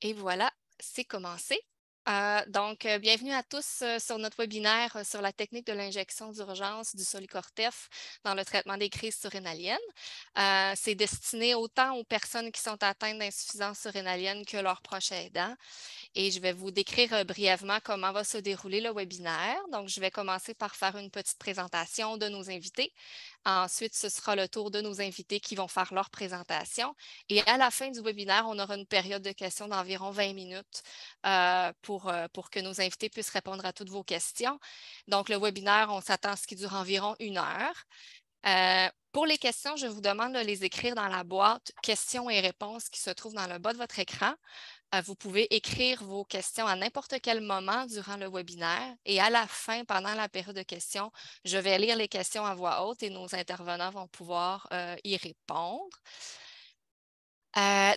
Et voilà, c'est commencé. Bienvenue à tous sur notre webinaire sur la technique de l'injection d'urgence du Solucortef dans le traitement des crises surrénaliennes. C'est destiné autant aux personnes qui sont atteintes d'insuffisance surrénalienne que leurs proches aidants. Et je vais vous décrire brièvement comment va se dérouler le webinaire. Donc, je vais commencer par faire une petite présentation de nos invités. Ensuite, ce sera le tour de nos invités qui vont faire leur présentation. Et à la fin du webinaire, on aura une période de questions d'environ 20 minutes pour que nos invités puissent répondre à toutes vos questions. Donc, le webinaire, on s'attend à ce qu'il dure environ 1 heure. Pour les questions, je vous demande de les écrire dans la boîte questions et réponses qui se trouve dans le bas de votre écran. Vous pouvez écrire vos questions à n'importe quel moment durant le webinaire et à la fin, pendant la période de questions, je vais lire les questions à voix haute et nos intervenants vont pouvoir y répondre.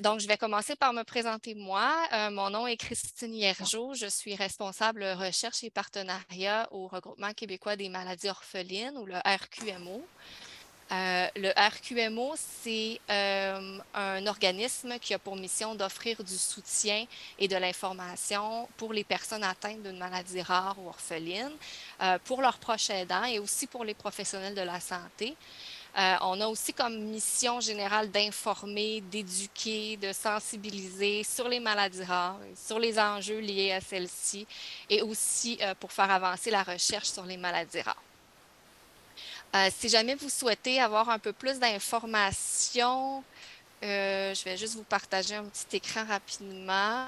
Donc, je vais commencer par me présenter moi. Mon nom est Christine Hiergeau. Je suis responsable recherche et partenariat au Regroupement québécois des maladies orphelines ou le RQMO. Le RQMO, c'est un organisme qui a pour mission d'offrir du soutien et de l'information pour les personnes atteintes d'une maladie rare ou orpheline, pour leurs proches aidants et aussi pour les professionnels de la santé. On a aussi comme mission générale d'informer, d'éduquer, de sensibiliser sur les maladies rares, sur les enjeux liés à celles-ci et aussi pour faire avancer la recherche sur les maladies rares. Si jamais vous souhaitez avoir un peu plus d'informations, je vais juste vous partager un petit écran rapidement.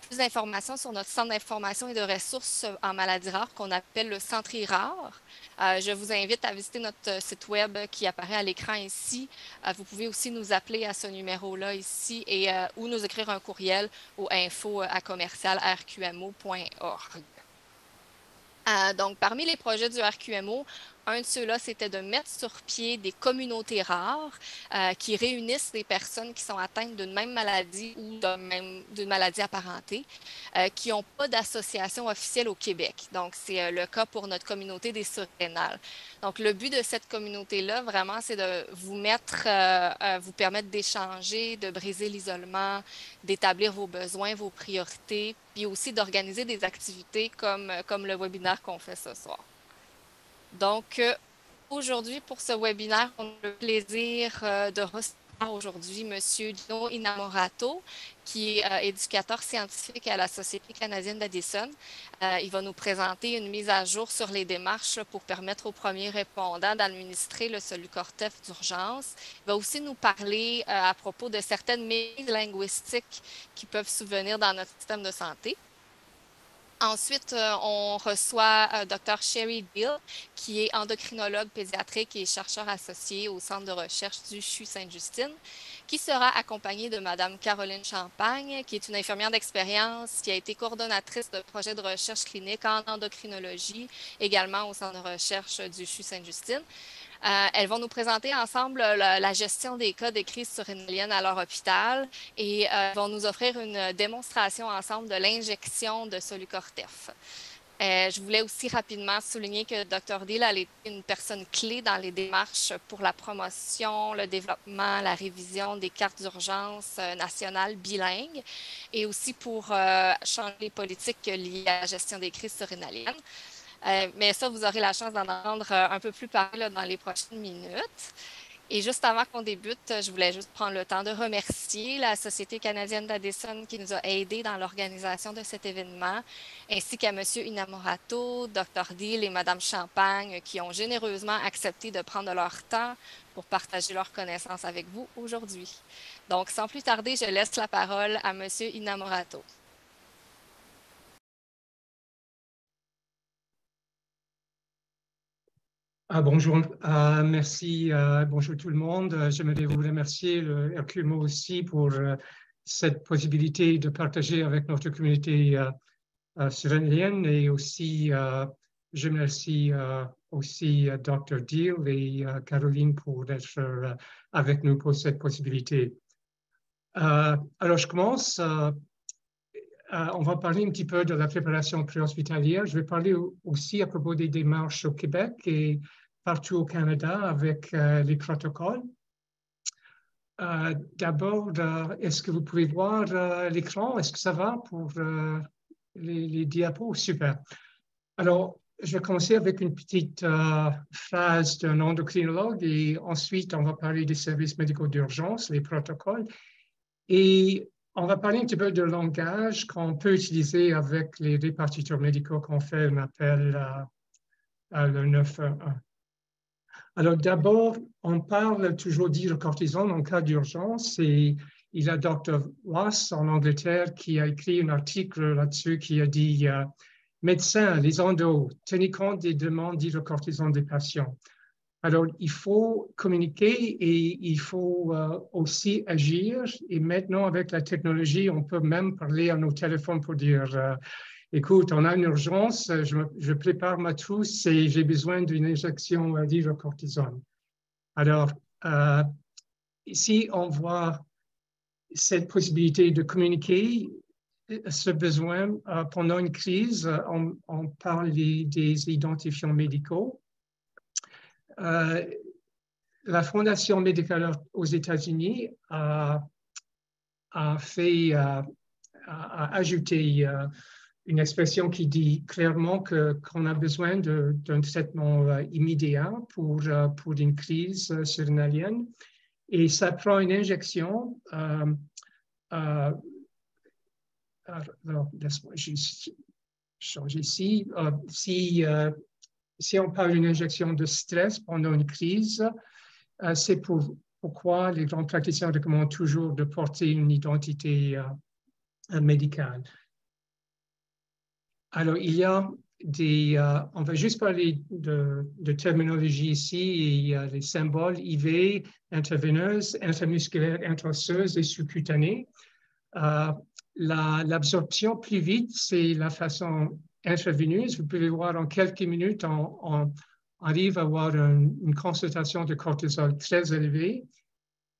Plus d'informations sur notre centre d'information et de ressources en maladies rares qu'on appelle le Centre rare. Je vous invite à visiter notre site web qui apparaît à l'écran ici. Vous pouvez aussi nous appeler à ce numéro-là ici ou nous écrire un courriel au info@commercial-rqmo.org. Donc, parmi les projets du RQMO, un de ceux-là, c'était de mettre sur pied des communautés rares qui réunissent des personnes qui sont atteintes d'une même maladie ou d'une maladie apparentée, qui n'ont pas d'association officielle au Québec. Donc, c'est le cas pour notre communauté des surrénales. Donc, le but de cette communauté-là, vraiment, c'est de vous vous permettre d'échanger, de briser l'isolement, d'établir vos besoins, vos priorités, puis aussi d'organiser des activités comme le webinaire qu'on fait ce soir. Donc, aujourd'hui, pour ce webinaire, on a le plaisir de recevoir aujourd'hui M. Gino Inamorato, qui est éducateur scientifique à la Société canadienne d'Addison. Il va nous présenter une mise à jour sur les démarches pour permettre aux premiers répondants d'administrer le Solucortef d'urgence. Il va aussi nous parler à propos de certaines méthodes linguistiques qui peuvent subvenir dans notre système de santé. Ensuite, on reçoit Dr. Sherry Deal, qui est endocrinologue pédiatrique et chercheur associé au Centre de recherche du CHU Sainte-Justine, qui sera accompagnée de Mme Caroline Champagne, qui est une infirmière d'expérience, qui a été coordonnatrice de projets de recherche clinique en endocrinologie, également au Centre de recherche du CHU Sainte-Justine. Elles vont nous présenter ensemble la gestion des cas de crise surrénalienne à leur hôpital et vont nous offrir une démonstration ensemble de l'injection de Solucortef. Je voulais aussi rapidement souligner que Dr. Deal a été une personne clé dans les démarches pour la promotion, le développement, la révision des cartes d'urgence nationales bilingues et aussi pour changer les politiques liées à la gestion des crises surrénaliennes. Mais ça, vous aurez la chance d'en entendre un peu plus parler là, dans les prochaines minutes. Et juste avant qu'on débute, je voulais juste prendre le temps de remercier la Société canadienne d'Addison qui nous a aidés dans l'organisation de cet événement, ainsi qu'à M. Inamorato, Dr. Deal et Mme Champagne qui ont généreusement accepté de prendre leur temps pour partager leurs connaissances avec vous aujourd'hui. Donc, sans plus tarder, je laisse la parole à M. Inamorato. Bonjour, merci, bonjour tout le monde. J'aimerais vous remercier, le RQMO aussi, pour cette possibilité de partager avec notre communauté surrénalienne et aussi, je remercie aussi Dr. Deal et Caroline pour être avec nous pour cette possibilité. Alors, je commence. On va parler un petit peu de la préparation préhospitalière. Je vais parler aussi à propos des démarches au Québec et partout au Canada avec les protocoles. D'abord, est-ce que vous pouvez voir l'écran? Est-ce que ça va pour les diapos? Super. Alors, je vais commencer avec une petite phrase d'un endocrinologue et ensuite, on va parler des services médicaux d'urgence, les protocoles. Et on va parler un petit peu de langage qu'on peut utiliser avec les répartiteurs médicaux quand on fait un appel à le 911. Alors d'abord, on parle toujours d'hydrocortisone en cas d'urgence et il y a Dr. Ross en Angleterre qui a écrit un article là-dessus qui a dit médecins, les endos, tenez compte des demandes d'hydrocortisone des patients. Alors, il faut communiquer et il faut aussi agir. Et maintenant, avec la technologie, on peut même parler à nos téléphones pour dire écoute, on a une urgence, je prépare ma trousse et j'ai besoin d'une injection d'hydrocortisone. Alors, ici, on voit cette possibilité de communiquer ce besoin pendant une crise. On parle des identifiants médicaux. La Fondation médicale aux États-Unis a ajouté une expression qui dit clairement qu'on a besoin d'un traitement immédiat pour une crise surrénalienne. Et ça prend une injection. Alors, laisse-moi juste changer ici. Si on parle d'une injection de stress pendant une crise, c'est pourquoi les grands praticiens recommandent toujours de porter une identité médicale. Alors, il y a on va juste parler de terminologie ici. Il y a les symboles IV, intraveineuse, intramusculaire, intraosseuse et sous-cutanée. L'absorption plus vite, c'est la façon intraveineuse. Vous pouvez voir en quelques minutes, on arrive à avoir une concentration de cortisol très élevée,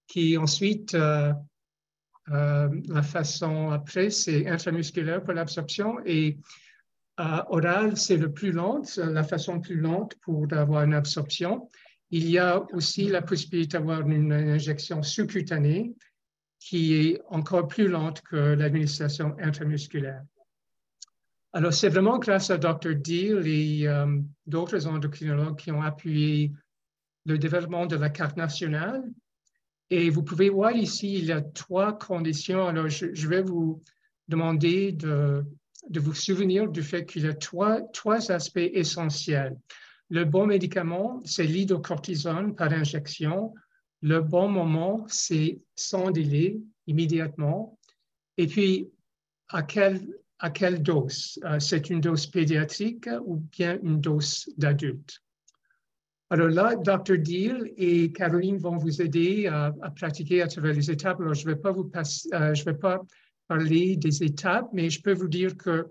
qui ensuite, la façon après, c'est intramusculaire pour l'absorption et oral, c'est le plus lent, la façon plus lente pour avoir une absorption. Il y a aussi la possibilité d'avoir une injection sous-cutanée qui est encore plus lente que l'administration intramusculaire. Alors, c'est vraiment grâce à Dr. Deal et d'autres endocrinologues qui ont appuyé le développement de la carte nationale. Et vous pouvez voir ici, il y a 3 conditions. Alors, je vais vous demander de vous souvenir du fait qu'il y a trois aspects essentiels. Le bon médicament, c'est l'hydrocortisone par injection. Le bon moment, c'est sans délai, immédiatement. Et puis, à quelle dose? C'est une dose pédiatrique ou bien une dose d'adulte? Alors là, Dr. Deal et Caroline vont vous aider à pratiquer à travers les étapes. Alors, je ne vais pas parler des étapes, mais je peux vous dire que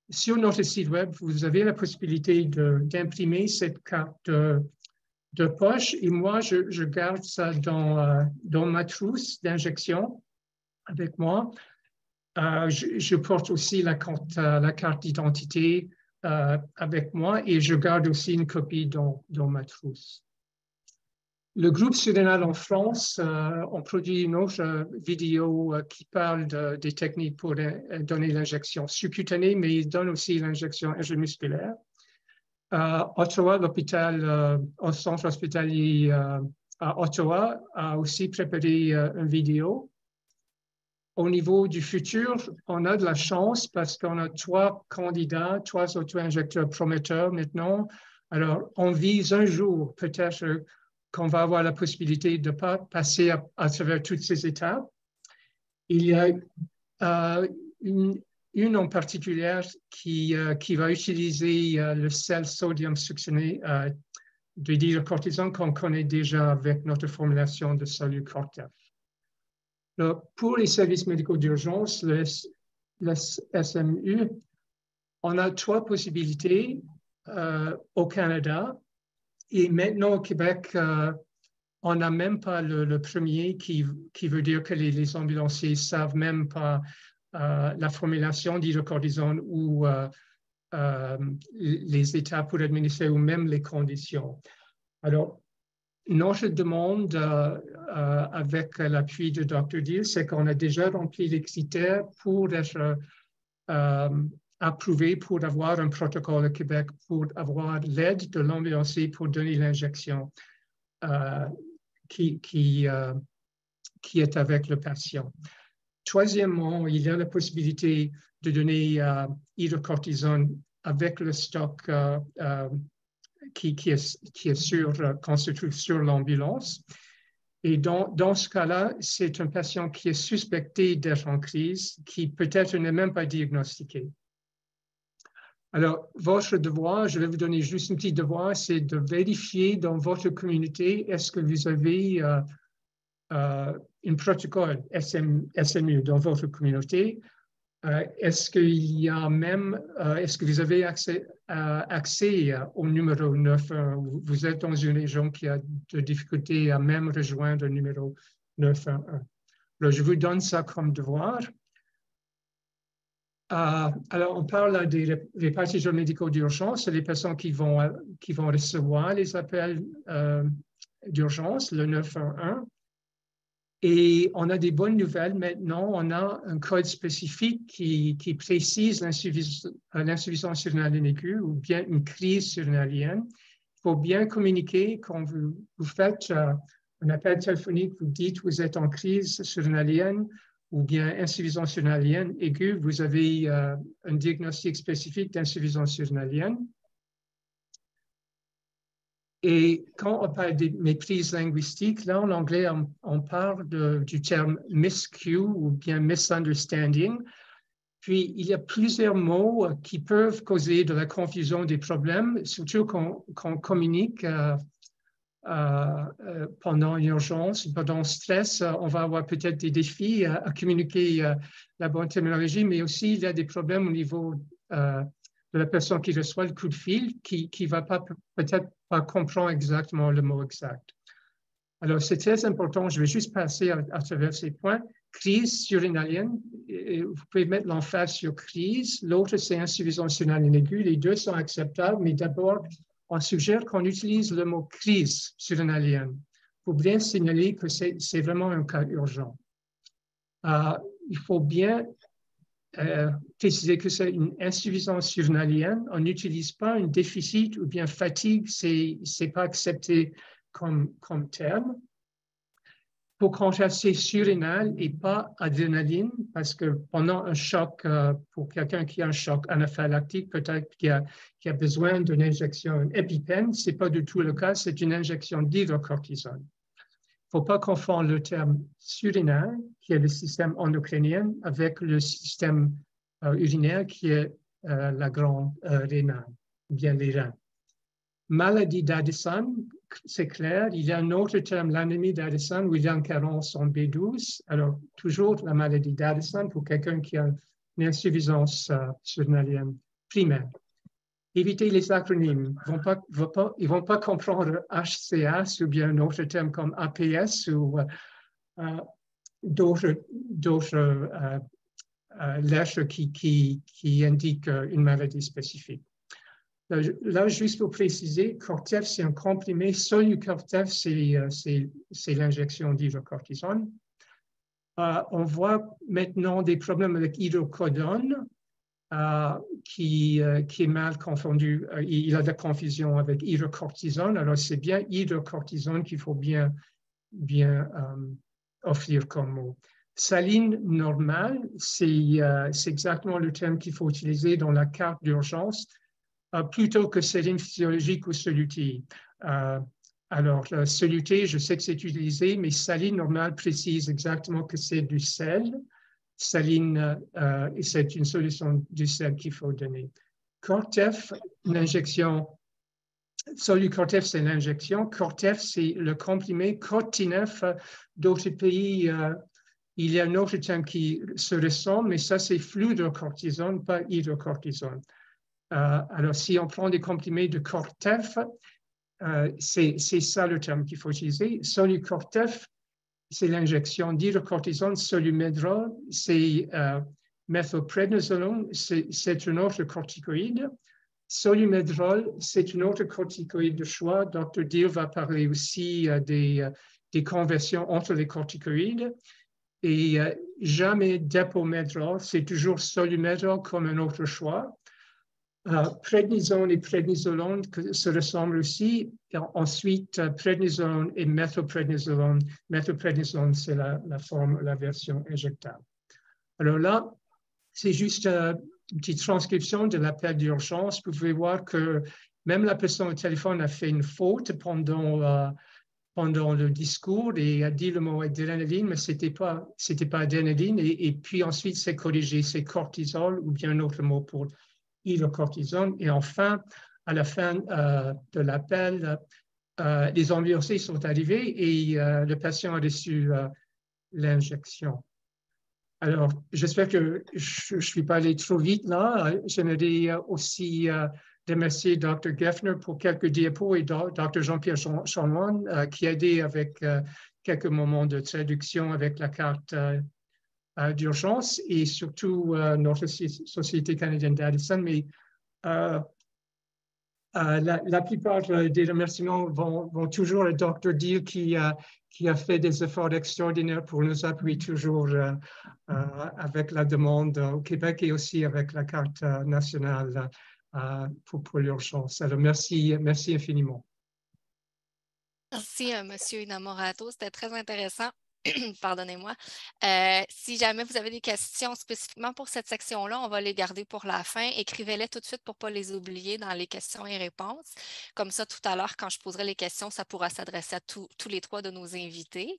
sur notre site web, vous avez la possibilité d'imprimer cette carte de poche. Et moi, je garde ça dans ma trousse d'injection avec moi. Je porte aussi la carte d'identité avec moi et je garde aussi une copie dans ma trousse. Le groupe surrénal en France, on produit une autre vidéo qui parle des techniques pour donner l'injection sous-cutanée, mais il donne aussi l'injection intramusculaire. Ottawa, l'hôpital, au centre hospitalier à Ottawa, a aussi préparé une vidéo. Au niveau du futur, on a de la chance parce qu'on a 3 candidats, 3 auto-injecteurs prometteurs maintenant. Alors, on vise un jour peut-être qu'on va avoir la possibilité de passer à travers toutes ces étapes. Il y a une en particulier qui va utiliser le sel sodium succiné de l'hydrocortisone qu'on connaît déjà avec notre formulation de Solu-Cortef. Pour les services médicaux d'urgence, le SMU, on a 3 possibilités au Canada. Et maintenant, au Québec, on n'a même pas le premier qui veut dire que les ambulanciers ne savent même pas la formulation d'hydrocortisone ou les étapes pour administrer ou même les conditions. Alors, notre demande, avec l'appui de Dr. Deal, c'est qu'on a déjà rempli les critères pour être approuvé pour avoir un protocole au Québec, pour avoir l'aide de l'ambulancier pour donner l'injection qui est avec le patient. Troisièmement, il y a la possibilité de donner hydrocortisone avec le stock qui se trouve sur l'ambulance. Et dans ce cas-là, c'est un patient qui est suspecté d'être en crise, qui peut-être n'est même pas diagnostiqué. Alors, votre devoir, je vais vous donner juste un petit devoir, c'est de vérifier dans votre communauté, est-ce que vous avez un protocole SMU dans votre communauté? Est-ce qu'il y a même, est-ce que vous avez accès au numéro 911? Vous êtes dans une région qui a de difficultés à même rejoindre le numéro 911. Alors, je vous donne ça comme devoir. Alors, on parle des répartiteurs médicaux d'urgence, c'est les personnes qui vont recevoir les appels d'urgence, le 911. Et on a des bonnes nouvelles maintenant. On a un code spécifique qui précise l'insuffisance surrénalienne aiguë ou bien une crise surrénalienne. Il faut bien communiquer quand vous faites un appel téléphonique, vous dites que vous êtes en crise surrénalienne ou bien insuffisance surrénalienne aiguë, vous avez un diagnostic spécifique d'insuffisance surrénalienne. Et quand on parle de méprise linguistique, là en anglais, on parle du terme miscue ou bien misunderstanding. Puis, il y a plusieurs mots qui peuvent causer de la confusion, des problèmes, surtout quand on communique pendant une urgence, pendant le stress. On va avoir peut-être des défis à communiquer la bonne terminologie, mais aussi il y a des problèmes au niveau de la personne qui reçoit le coup de fil, qui ne va peut-être pas comprendre exactement le mot exact. Alors, c'est très important. Je vais juste passer à travers ces points. Crise surrénalienne, vous pouvez mettre l'emphase sur crise. L'autre, c'est insuffisance surrénalienne aiguë. Les deux sont acceptables, mais d'abord, on suggère qu'on utilise le mot crise surrénalienne pour bien signaler que c'est vraiment un cas urgent. Il faut bien préciser que c'est une insuffisance surrénalienne. On n'utilise pas un déficit ou bien fatigue, c'est pas accepté comme terme. Il faut contraster surrénal et pas adrénaline, parce que pendant un choc, pour quelqu'un qui a un choc anaphylactique, peut-être qui a besoin d'une injection épipène, ce n'est pas du tout le cas, c'est une injection d'hydrocortisone. Il ne faut pas confondre le terme surrénal, qui est le système endocrinien, avec le système urinaire, qui est la glande rénale, bien les reins. Maladie d'Addison, c'est clair. Il y a un autre terme, l'anémie d'Addison, où il y a une carence en B12. Alors, toujours la maladie d'Addison pour quelqu'un qui a une insuffisance surrénalienne primaire. Évitez les acronymes. Ils ne vont pas comprendre HCS ou bien un autre terme comme APS ou d'autres lettres qui indiquent une maladie spécifique. Là, juste pour préciser, Cortef, c'est un comprimé. Solu-Cortef, c'est l'injection d'hydrocortisone. On voit maintenant des problèmes avec hydrocodone, qui est mal confondu. Il y a de la confusion avec hydrocortisone. Alors, c'est bien hydrocortisone qu'il faut bien offrir comme mot. Saline normale, c'est exactement le terme qu'il faut utiliser dans la carte d'urgence, plutôt que saline physiologique ou soluté. Alors, soluté, je sais que c'est utilisé, mais saline normale précise exactement que c'est du sel. Saline, c'est une solution du sel qu'il faut donner. Cortef, l'injection. Solu-Cortef, c'est l'injection. Cortef, c'est le comprimé. Cortinef, d'autres pays, il y a un autre terme qui se ressemble, mais ça, c'est fludrocortisone, pas hydrocortisone. Alors, si on prend des comprimés de Cortef, c'est ça le terme qu'il faut utiliser. Solu-Cortef, c'est l'injection d'hydrocortisone. Solumedrol, c'est methylprednisolone, c'est un autre corticoïde. Solumedrol, c'est une autre corticoïde de choix. Dr. Deal va parler aussi des conversions entre les corticoïdes. Et jamais Depomedrol, c'est toujours Solumedrol comme un autre choix. Prednisone et prednisolone se ressemblent aussi. Et ensuite, prednisolone et methylprednisolone. Methylprednisolone, c'est la version injectable. Alors là, c'est juste une petite transcription de l'appel d'urgence. Vous pouvez voir que même la personne au téléphone a fait une faute pendant le discours et a dit le mot adrénaline, mais c'était pas adrénaline. Et puis ensuite, c'est corrigé, c'est cortisol ou bien un autre mot pour hydrocortisone. Et enfin, à la fin de l'appel, les ambulanciers sont arrivés et le patient a reçu l'injection. Alors, j'espère que je ne suis pas allé trop vite là. J'aimerais aussi remercier Dr. Geffner pour quelques diapos et Dr. Jean-Pierre Chanloin qui a aidé avec quelques moments de traduction avec la carte d'urgence et surtout notre Société canadienne d'Addison. Mais la plupart des remerciements vont toujours à Dr. Deal qui a fait des efforts extraordinaires pour nous appuyer toujours avec la demande au Québec et aussi avec la carte nationale pour l'urgence. Alors, merci infiniment. Merci, Monsieur Inamorato. C'était très intéressant. Pardonnez-moi. Si jamais vous avez des questions spécifiquement pour cette section-là, on va les garder pour la fin. Écrivez-les tout de suite pour ne pas les oublier dans les questions et réponses. Comme ça, tout à l'heure, quand je poserai les questions, ça pourra s'adresser à tous les trois de nos invités.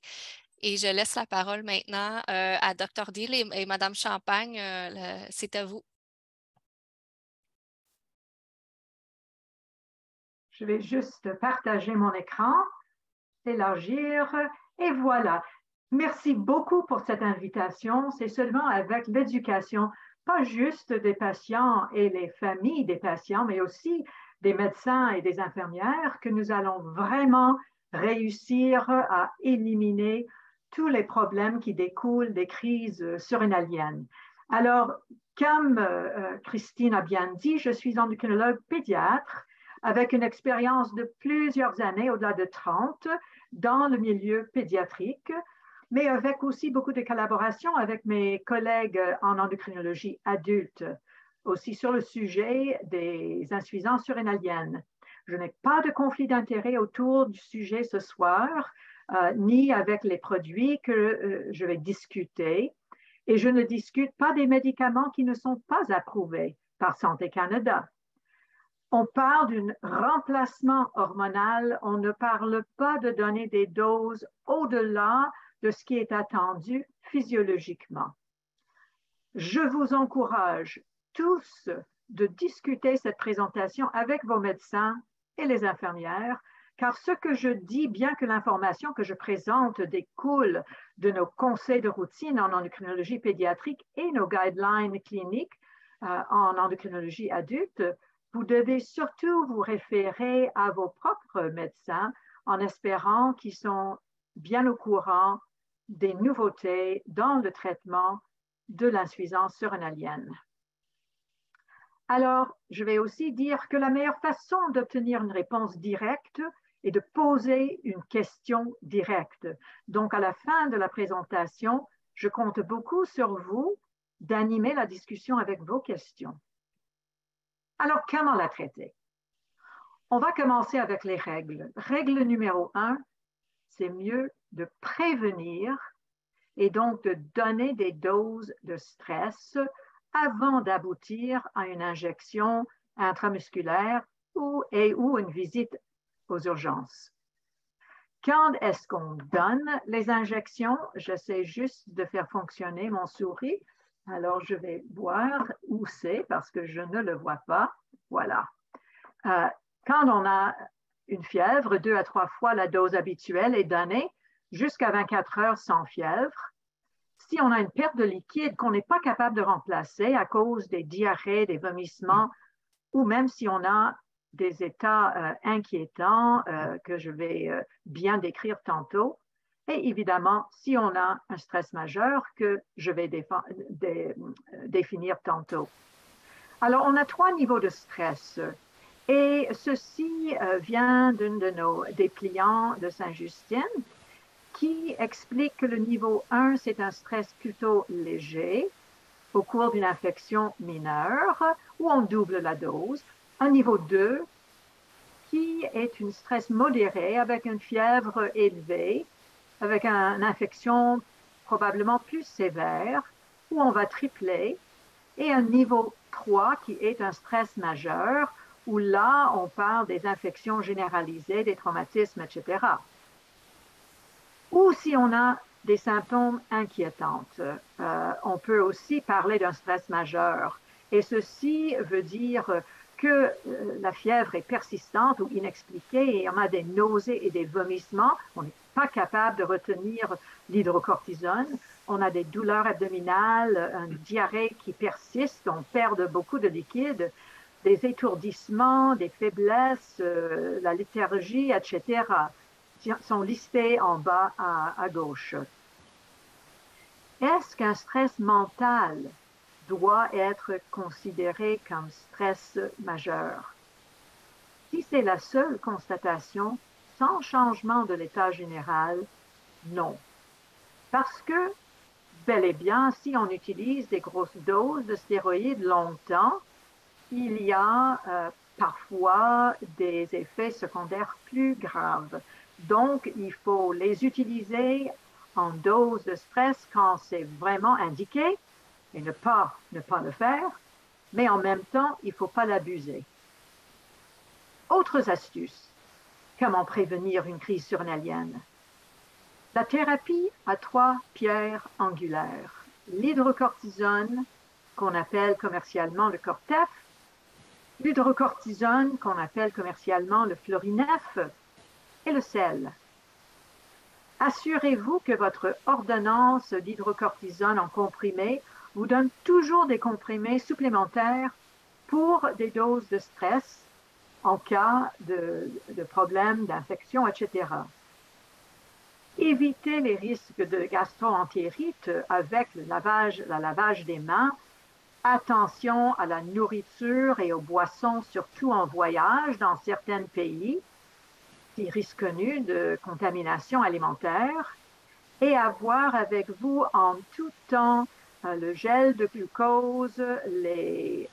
Et je laisse la parole maintenant à Dr. Deal et Mme Champagne. C'est à vous. Je vais juste partager mon écran, élargir, et voilà. Merci beaucoup pour cette invitation. C'est seulement avec l'éducation, pas juste des patients et les familles des patients, mais aussi des médecins et des infirmières, que nous allons vraiment réussir à éliminer tous les problèmes qui découlent des crises surrénaliennes. Alors, comme Christine a bien dit, je suis endocrinologue pédiatre avec une expérience de plusieurs années, au-delà de 30, dans le milieu pédiatrique, mais avec aussi beaucoup de collaboration avec mes collègues en endocrinologie adulte, aussi sur le sujet des insuffisances surrénaliennes. Je n'ai pas de conflit d'intérêt autour du sujet ce soir, ni avec les produits que je vais discuter, et je ne discute pas des médicaments qui ne sont pas approuvés par Santé Canada. On parle d'un remplacement hormonal, on ne parle pas de donner des doses au-delà de ce qui est attendu physiologiquement. Je vous encourage tous de discuter cette présentation avec vos médecins et les infirmières, car ce que je dis, bien que l'information que je présente découle de nos conseils de routine en endocrinologie pédiatrique et nos guidelines cliniques en endocrinologie adulte, vous devez surtout vous référer à vos propres médecins en espérant qu'ils sont bien au courant des nouveautés dans le traitement de l'insuffisance surrénalienne. Alors, je vais aussi dire que la meilleure façon d'obtenir une réponse directe est de poser une question directe. Donc, à la fin de la présentation, je compte beaucoup sur vous d'animer la discussion avec vos questions. Alors, comment la traiter? On va commencer avec les règles. Règle numéro 1, c'est mieux de prévenir et donc de donner des doses de stress avant d'aboutir à une injection intramusculaire ou une visite aux urgences. Quand est-ce qu'on donne les injections? J'essaie juste de faire fonctionner mon souris. Alors, je vais voir où c'est parce que je ne le vois pas. Voilà. Quand on a une fièvre, 2 à 3 fois la dose habituelle est donnée jusqu'à 24 heures sans fièvre. Si on a une perte de liquide qu'on n'est pas capable de remplacer à cause des diarrhées, des vomissements, ou même si on a des états inquiétants que je vais bien décrire tantôt, et évidemment, si on a un stress majeur que je vais définir tantôt. Alors, on a 3 niveaux de stress. Et ceci vient d'une de nos dépliants de Sainte-Justine qui explique que le niveau 1, c'est un stress plutôt léger au cours d'une infection mineure où on double la dose. Un niveau 2 qui est un stress modéré avec une fièvre élevée, avec une infection probablement plus sévère où on va tripler. Et un niveau 3 qui est un stress majeur où là, on parle des infections généralisées, des traumatismes, etc. Ou si on a des symptômes inquiétants, on peut aussi parler d'un stress majeur. Et ceci veut dire que la fièvre est persistante ou inexpliquée et on a des nausées et des vomissements. On n'est pas capable de retenir l'hydrocortisone. On a des douleurs abdominales, une diarrhée qui persiste, on perd beaucoup de liquide, des étourdissements, des faiblesses, la léthargie, etc. sont listés en bas à gauche. Est-ce qu'un stress mental doit être considéré comme stress majeur? Si c'est la seule constatation, sans changement de l'état général, non. Parce que, bel et bien, si on utilise des grosses doses de stéroïdes longtemps, il y a parfois des effets secondaires plus graves. Donc, il faut les utiliser en dose de stress quand c'est vraiment indiqué et ne pas le faire, mais en même temps, il ne faut pas l'abuser. Autres astuces. Comment prévenir une crise surrénalienne? La thérapie a 3 pierres angulaires. L'hydrocortisone, qu'on appelle commercialement le Cortef, l'hydrocortisone, qu'on appelle commercialement le Florinef, et le sel. Assurez-vous que votre ordonnance d'hydrocortisone en comprimé vous donne toujours des comprimés supplémentaires pour des doses de stress en cas de problèmes, d'infection, etc. Évitez les risques de gastro-entérite avec le lavage des mains. Attention à la nourriture et aux boissons, surtout en voyage dans certains pays, qui risquent connus de contamination alimentaire. Et avoir avec vous en tout temps le gel de glucose, les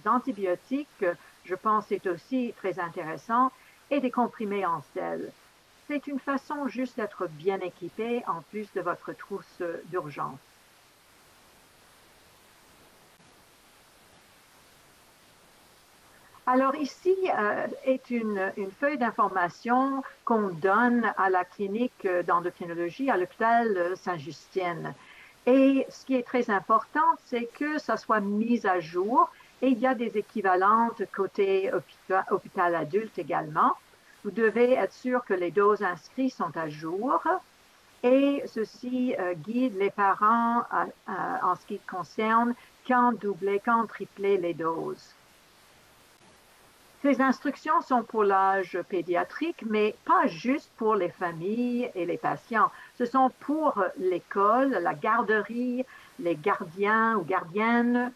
antibiotiques, je pense que c'est aussi très intéressant, et des comprimés en sel. C'est une façon juste d'être bien équipé en plus de votre trousse d'urgence. Alors ici est une feuille d'information qu'on donne à la clinique d'endocrinologie à l'hôpital Sainte-Justine. Et ce qui est très important, c'est que ça soit mis à jour et il y a des équivalentes côté hôpital adulte également. Vous devez être sûr que les doses inscrites sont à jour et ceci guide les parents en ce qui concerne quand doubler, quand tripler les doses. Ces instructions sont pour l'âge pédiatrique, mais pas juste pour les familles et les patients. Ce sont pour l'école, la garderie, les gardiens ou gardiennes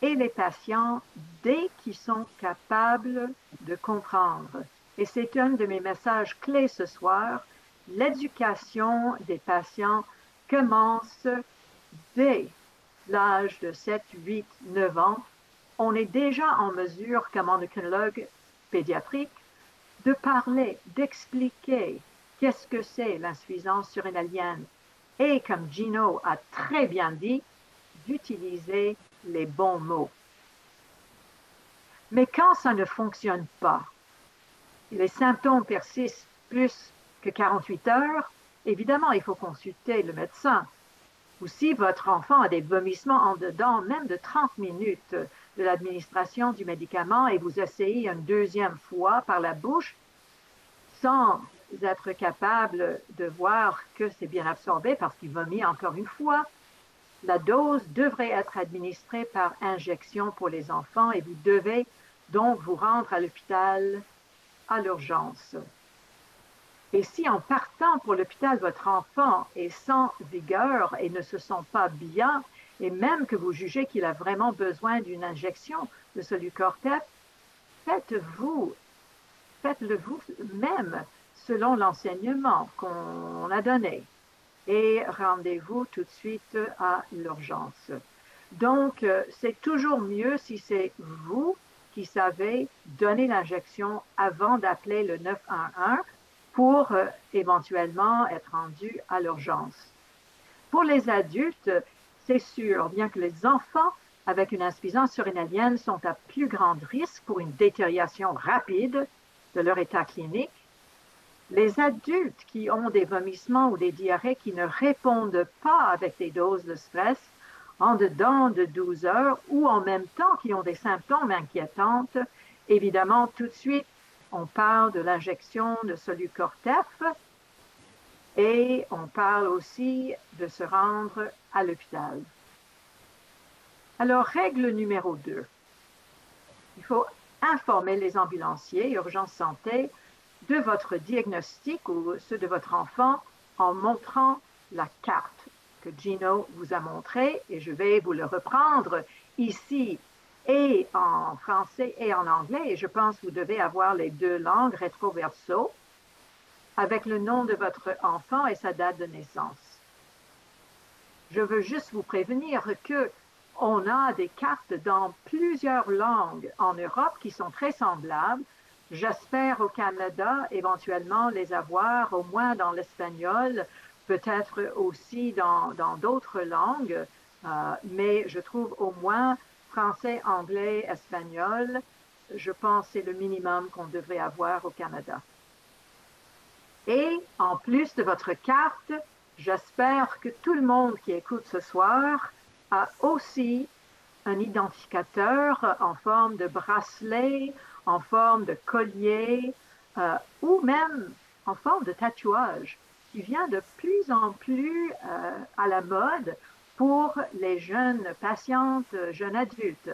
et les patients dès qu'ils sont capables de comprendre. Et c'est un de mes messages clés ce soir. L'éducation des patients commence dès l'âge de 7, 8, 9 ans. On est déjà en mesure, comme endocrinologue pédiatrique, de parler, d'expliquer qu'est-ce que c'est l'insuffisance surrénalienne et, comme Gino a très bien dit, d'utiliser les bons mots. Mais quand ça ne fonctionne pas, et les symptômes persistent plus que 48 heures, évidemment, il faut consulter le médecin. Ou si votre enfant a des vomissements en dedans, même de 30 minutes de l'administration du médicament et vous essayez une deuxième fois par la bouche sans être capable de voir que c'est bien absorbé parce qu'il vomit encore une fois, la dose devrait être administrée par injection pour les enfants et vous devez donc vous rendre à l'hôpital à l'urgence. Et si en partant pour l'hôpital, votre enfant est sans vigueur et ne se sent pas bien, et même que vous jugez qu'il a vraiment besoin d'une injection de Solu-Cortef, faites-le vous-même selon l'enseignement qu'on a donné et rendez-vous tout de suite à l'urgence. Donc, c'est toujours mieux si c'est vous qui savez donner l'injection avant d'appeler le 911 pour éventuellement être rendu à l'urgence. Pour les adultes, c'est sûr, bien que les enfants avec une insuffisance surrénalienne sont à plus grand risque pour une détérioration rapide de leur état clinique, les adultes qui ont des vomissements ou des diarrhées qui ne répondent pas avec des doses de stress en dedans de 12 heures ou en même temps qui ont des symptômes inquiétants, évidemment, tout de suite, on parle de l'injection de Solu-Cortef et on parle aussi de se rendre à l'hôpital. Alors, règle numéro 2. Il faut informer les ambulanciers Urgence Santé de votre diagnostic ou ceux de votre enfant en montrant la carte que Gino vous a montrée, et je vais vous le reprendre ici et en français et en anglais, et je pense que vous devez avoir les deux langues rétro-verso, avec le nom de votre enfant et sa date de naissance. Je veux juste vous prévenir que on a des cartes dans plusieurs langues en Europe qui sont très semblables. J'espère au Canada éventuellement les avoir, au moins dans l'espagnol, peut-être aussi dans d'autres langues, mais je trouve au moins français, anglais, espagnol, je pense que c'est le minimum qu'on devrait avoir au Canada. Et en plus de votre carte, j'espère que tout le monde qui écoute ce soir a aussi un identificateur en forme de bracelet, en forme de collier ou même en forme de tatouage qui vient de plus en plus à la mode pour les jeunes patientes, jeunes adultes.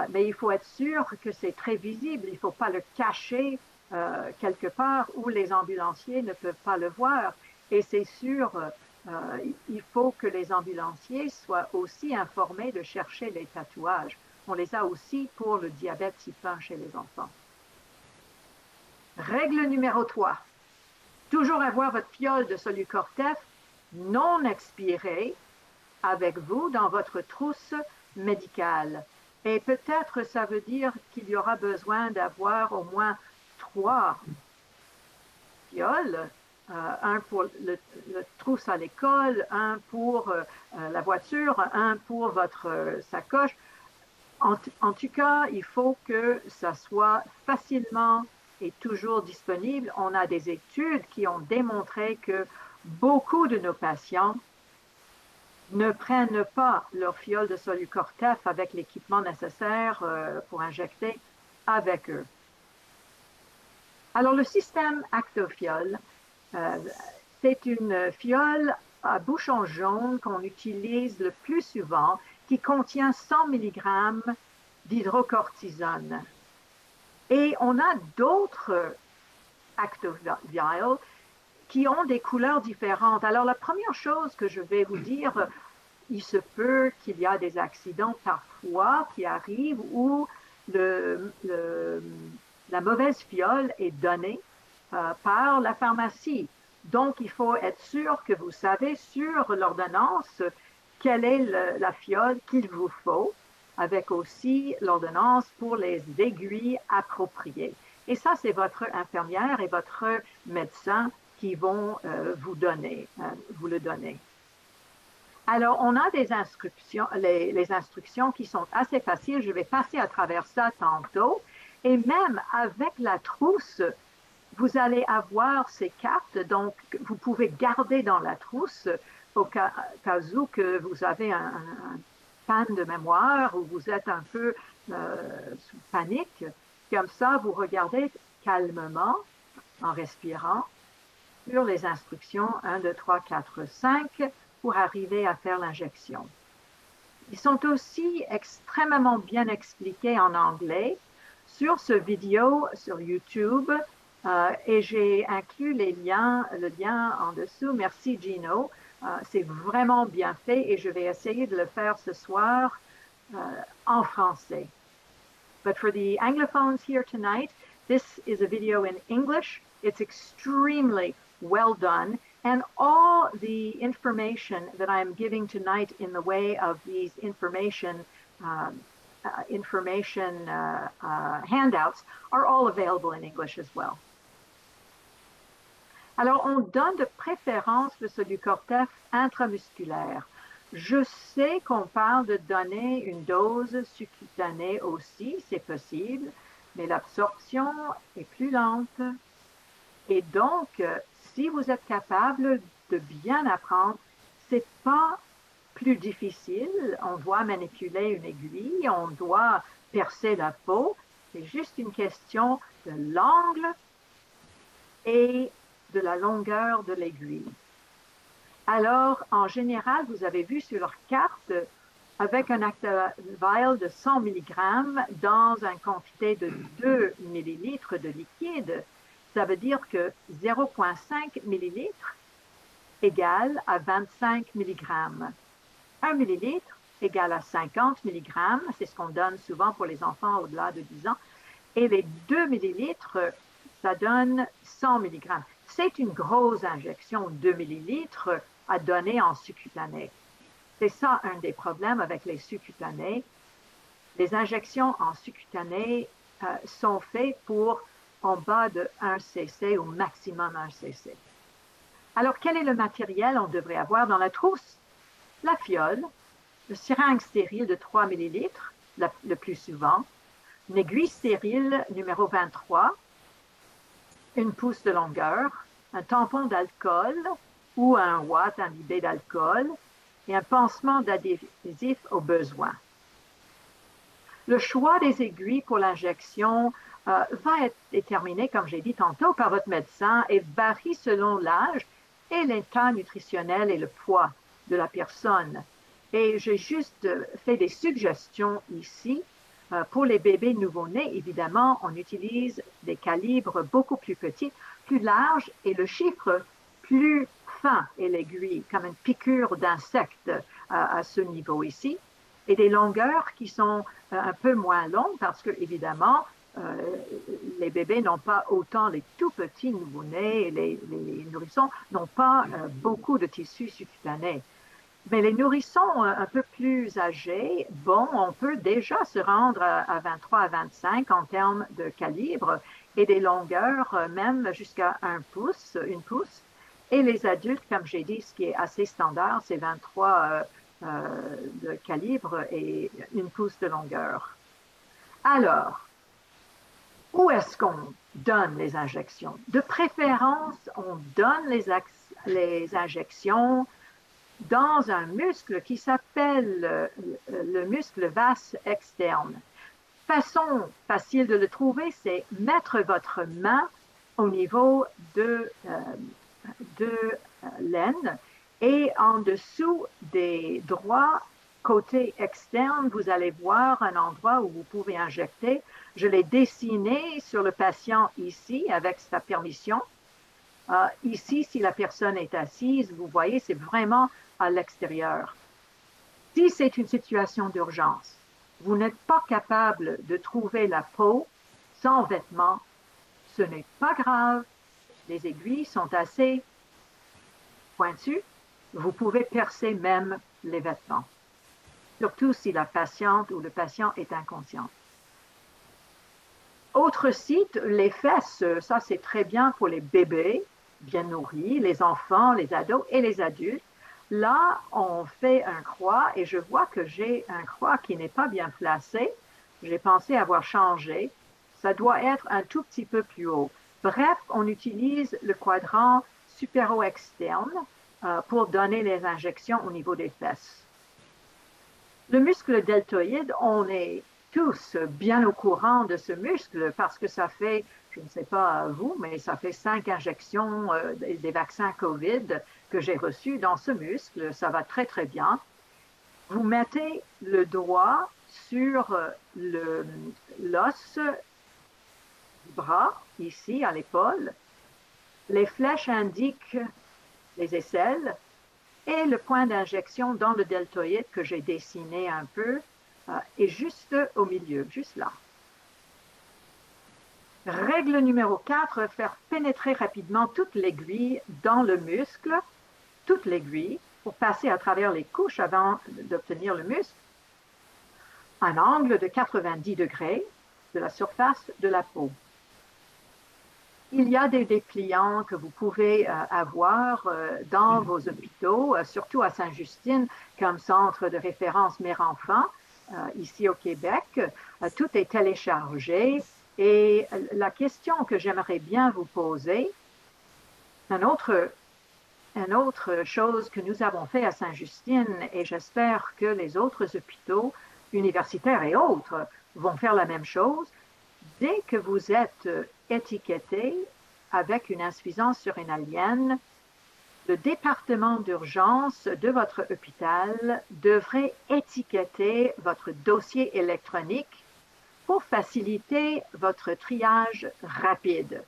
Mais il faut être sûr que c'est très visible, il ne faut pas le cacher quelque part où les ambulanciers ne peuvent pas le voir. Et c'est sûr, il faut que les ambulanciers soient aussi informés de chercher les tatouages. On les a aussi pour le diabète type 1 chez les enfants. Règle numéro 3. Toujours avoir votre fiole de Solu-Cortef non expirée avec vous dans votre trousse médicale. Et peut-être ça veut dire qu'il y aura besoin d'avoir au moins 3 fioles, un pour le trousse à l'école, un pour la voiture, un pour votre sacoche. En tout cas, il faut que ça soit facilement et toujours disponible. On a des études qui ont démontré que beaucoup de nos patients ne prennent pas leur fiole de Solu-Cortef avec l'équipement nécessaire pour injecter avec eux. Alors, le système Actofiol, c'est une fiole à bouchon jaune qu'on utilise le plus souvent, qui contient 100 mg d'hydrocortisone. Et on a d'autres Actovial qui ont des couleurs différentes. Alors, la première chose que je vais vous dire, il se peut qu'il y a des accidents parfois qui arrivent où la mauvaise fiole est donnée par la pharmacie. Donc, il faut être sûr que vous savez sur l'ordonnance quelle est la fiole qu'il vous faut, avec aussi l'ordonnance pour les aiguilles appropriées. Et ça, c'est votre infirmière et votre médecin qui vont vous le donner. Alors, on a des instructions, les instructions qui sont assez faciles. Je vais passer à travers ça tantôt. Et même avec la trousse, vous allez avoir ces cartes, donc vous pouvez garder dans la trousse au cas où que vous avez un panne de mémoire ou vous êtes un peu sous panique. Comme ça, vous regardez calmement, en respirant, sur les instructions 1, 2, 3, 4, 5 pour arriver à faire l'injection. Ils sont aussi extrêmement bien expliqués en anglais sur ce vidéo sur YouTube et j'ai inclus le lien en dessous. Merci Gino C'est vraiment bien fait et je vais essayer de le faire ce soir en français. But for the Anglophones here tonight, this is a video in English. It's extremely well done. And all the information that I'm giving tonight in the way of these information handouts are all available in English as well. Alors, on donne de préférence le Solucortef intramusculaire. Je sais qu'on parle de donner une dose subcutanée aussi, c'est possible, mais l'absorption est plus lente. Et donc, si vous êtes capable de bien apprendre, c'est pas plus difficile. On doit manipuler une aiguille, on doit percer la peau. C'est juste une question de l'angle et de la longueur de l'aiguille. Alors, en général, vous avez vu sur leur carte, avec un Actavial de 100 mg dans une quantité de 2 ml de liquide, ça veut dire que 0,5 ml égale à 25 mg. 1 ml égale à 50 mg, c'est ce qu'on donne souvent pour les enfants au-delà de 10 ans, et les 2 ml, ça donne 100 mg. C'est une grosse injection, 2 ml, à donner en subcutané. C'est ça un des problèmes avec les subcutanés. Les injections en subcutané sont faites pour en bas de 1 cc ou maximum 1 cc. Alors, quel est le matériel qu'on devrait avoir dans la trousse? La fiole, le seringue stérile de 3 ml, le plus souvent, une aiguille stérile numéro 23, une pousse de longueur, un tampon d'alcool ou un watt imbibé d'alcool et un pansement d'adhésif au besoin. Le choix des aiguilles pour l'injection va être déterminé, comme j'ai dit tantôt, par votre médecin et varie selon l'âge et l'état nutritionnel et le poids de la personne. Et j'ai juste fait des suggestions ici. Pour les bébés nouveau-nés, évidemment, on utilise des calibres beaucoup plus petits, plus larges et le chiffre plus fin est l'aiguille, comme une piqûre d'insecte à ce niveau ici, et des longueurs qui sont un peu moins longues parce que, évidemment, les bébés n'ont pas autant, les tout petits nouveau-nés, les nourrissons n'ont pas beaucoup de tissu subcutané. Mais les nourrissons un peu plus âgés, bon, on peut déjà se rendre à 23 à 25 en termes de calibre et des longueurs même jusqu'à 1 pouce, 1 pouce. Et les adultes, comme j'ai dit, ce qui est assez standard, c'est 23 de calibre et 1 pouce de longueur. Alors, où est-ce qu'on donne les injections? De préférence, on donne les injections dans un muscle qui s'appelle le muscle vas externe. Façon facile de le trouver, c'est mettre votre main au niveau de l'aine et en dessous des doigts, côté externe, vous allez voir un endroit où vous pouvez injecter. Je l'ai dessiné sur le patient ici avec sa permission. Ici, si la personne est assise, vous voyez, c'est vraiment à l'extérieur. Si c'est une situation d'urgence, vous n'êtes pas capable de trouver la peau sans vêtements, ce n'est pas grave. Les aiguilles sont assez pointues. Vous pouvez percer même les vêtements, surtout si la patiente ou le patient est inconscient. Autre site, les fesses, ça c'est très bien pour les bébés bien nourris, les enfants, les ados et les adultes. Là, on fait un croix et je vois que j'ai un croix qui n'est pas bien placé. J'ai pensé avoir changé. Ça doit être un tout petit peu plus haut. Bref, on utilise le quadrant supéro-externe pour donner les injections au niveau des fesses. Le muscle deltoïde, on est tous bien au courant de ce muscle parce que ça fait, je ne sais pas vous, mais ça fait 5 injections des vaccins COVID que j'ai reçus dans ce muscle. Ça va très, très bien. Vous mettez le doigt sur l'os du bras, ici, à l'épaule. Les flèches indiquent les aisselles Et le point d'injection dans le deltoïde que j'ai dessiné un peu est juste au milieu, juste là. Règle numéro 4, faire pénétrer rapidement toute l'aiguille dans le muscle, toute l'aiguille, pour passer à travers les couches avant d'obtenir le muscle, un angle de 90 degrés de la surface de la peau. Il y a des dépliants que vous pouvez avoir dans vos hôpitaux, surtout à Sainte-Justine, comme centre de référence mère-enfant, ici au Québec. Tout est téléchargé. Et la question que j'aimerais bien vous poser, une autre chose que nous avons fait à Sainte-Justine, et j'espère que les autres hôpitaux universitaires et autres vont faire la même chose, dès que vous êtes étiqueté avec une insuffisance surrénalienne, le département d'urgence de votre hôpital devrait étiqueter votre dossier électronique pour faciliter votre triage rapide.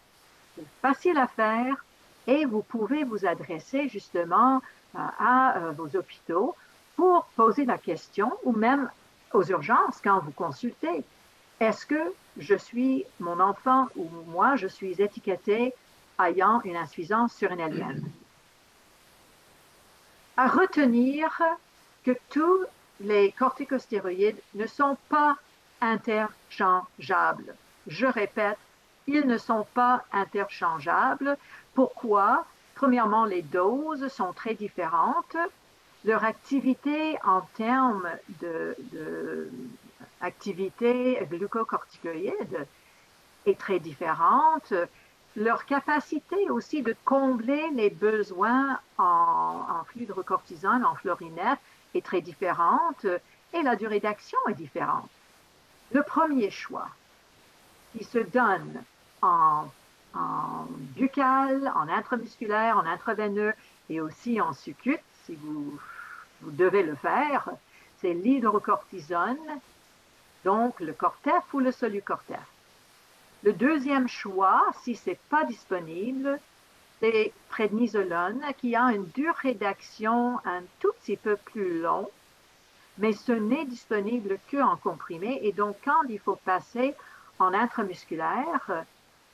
C'est facile à faire et vous pouvez vous adresser justement à vos hôpitaux pour poser la question ou même aux urgences quand vous consultez. Est-ce que mon enfant ou moi, je suis étiqueté ayant une insuffisance surrénalienne? À retenir que tous les corticostéroïdes ne sont pas interchangeables. Je répète, ils ne sont pas interchangeables. Pourquoi? Premièrement, les doses sont très différentes. Leur activité en termes d'activité glucocorticoïde est très différente. Leur capacité aussi de combler les besoins en fludrocortisone, en florinef, est très différente et la durée d'action est différente. Le premier choix qui se donne en buccal, en intramusculaire, en intraveineux et aussi en succute, si vous devez le faire, c'est l'hydrocortisone, donc le Cortef ou le Solucortef. Le deuxième choix, si ce n'est pas disponible, c'est prednisolone qui a une durée d'action un tout petit peu plus longue, mais ce n'est disponible qu'en comprimé et donc quand il faut passer en intramusculaire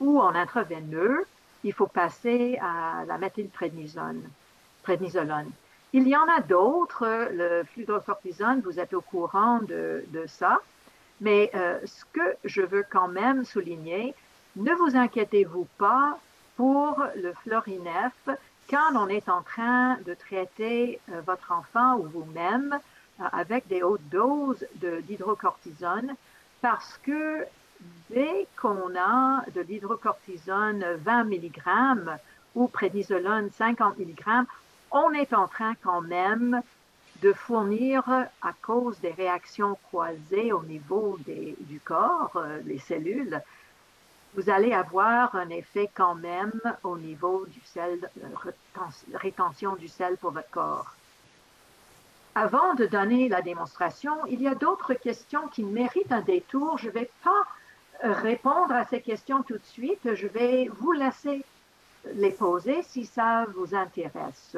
ou en intraveineux, il faut passer à la méthylprednisolone. Il y en a d'autres, le fludrocortisone, vous êtes au courant de ça, mais ce que je veux quand même souligner, ne vous inquiétez-vous pas pour le florinef quand on est en train de traiter votre enfant ou vous-même avec des hautes doses d'hydrocortisone parce que dès qu'on a de l'hydrocortisone 20 mg ou prednisolone 50 mg, on est en train quand même de fournir, à cause des réactions croisées au niveau du corps, des cellules, vous allez avoir un effet quand même au niveau du sel, rétention du sel pour votre corps. Avant de donner la démonstration, il y a d'autres questions qui méritent un détour. Je ne vais pas répondre à ces questions tout de suite. Je vais vous laisser les poser si ça vous intéresse.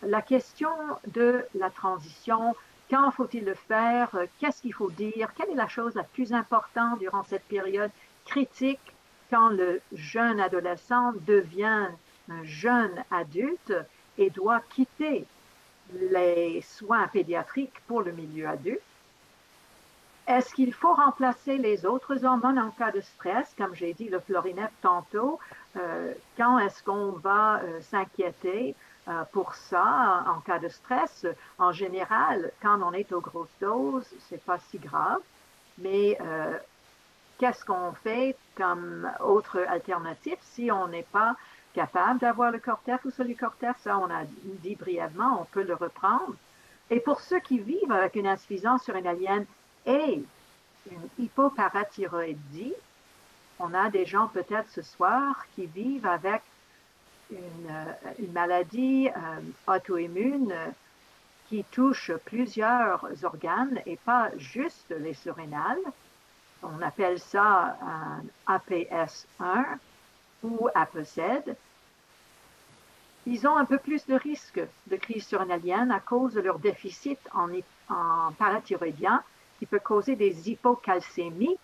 La question de la transition, quand faut-il le faire? Qu'est-ce qu'il faut dire? Quelle est la chose la plus importante durant cette période critique quand le jeune adolescent devient un jeune adulte et doit quitter les soins pédiatriques pour le milieu adulte? Est-ce qu'il faut remplacer les autres hormones en cas de stress, comme j'ai dit le florinef tantôt? Quand est-ce qu'on va s'inquiéter pour ça en cas de stress? En général, quand on est aux grosses doses, c'est pas si grave, mais qu'est-ce qu'on fait comme autre alternative si on n'est pas capable d'avoir le Cortef ou Solucortef? Ça, on a dit brièvement, on peut le reprendre. Et pour ceux qui vivent avec une insuffisance surrénalienne et une hypoparathyroïdie, on a des gens peut-être ce soir qui vivent avec une maladie auto-immune qui touche plusieurs organes et pas juste les surrénales. On appelle ça un APS1 ou APOSED. ils ont un peu plus de risque de crise surrénalienne à cause de leur déficit en parathyroïdien qui peut causer des hypocalcémies,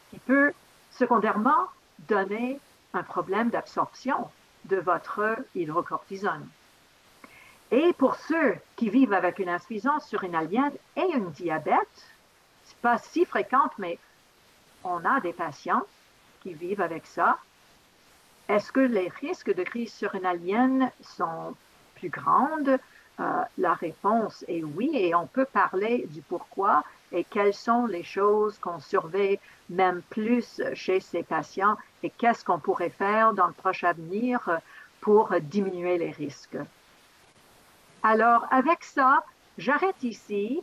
qui peut secondairement donner un problème d'absorption de votre hydrocortisone. Et pour ceux qui vivent avec une insuffisance surrénalienne et un diabète, ce n'est pas si fréquent, mais on a des patients qui vivent avec ça. Est-ce que les risques de crise surrénalienne sont plus grands? La réponse est oui, et on peut parler du pourquoi et quelles sont les choses qu'on surveille même plus chez ces patients et qu'est-ce qu'on pourrait faire dans le prochain avenir pour diminuer les risques. Alors, avec ça, j'arrête ici.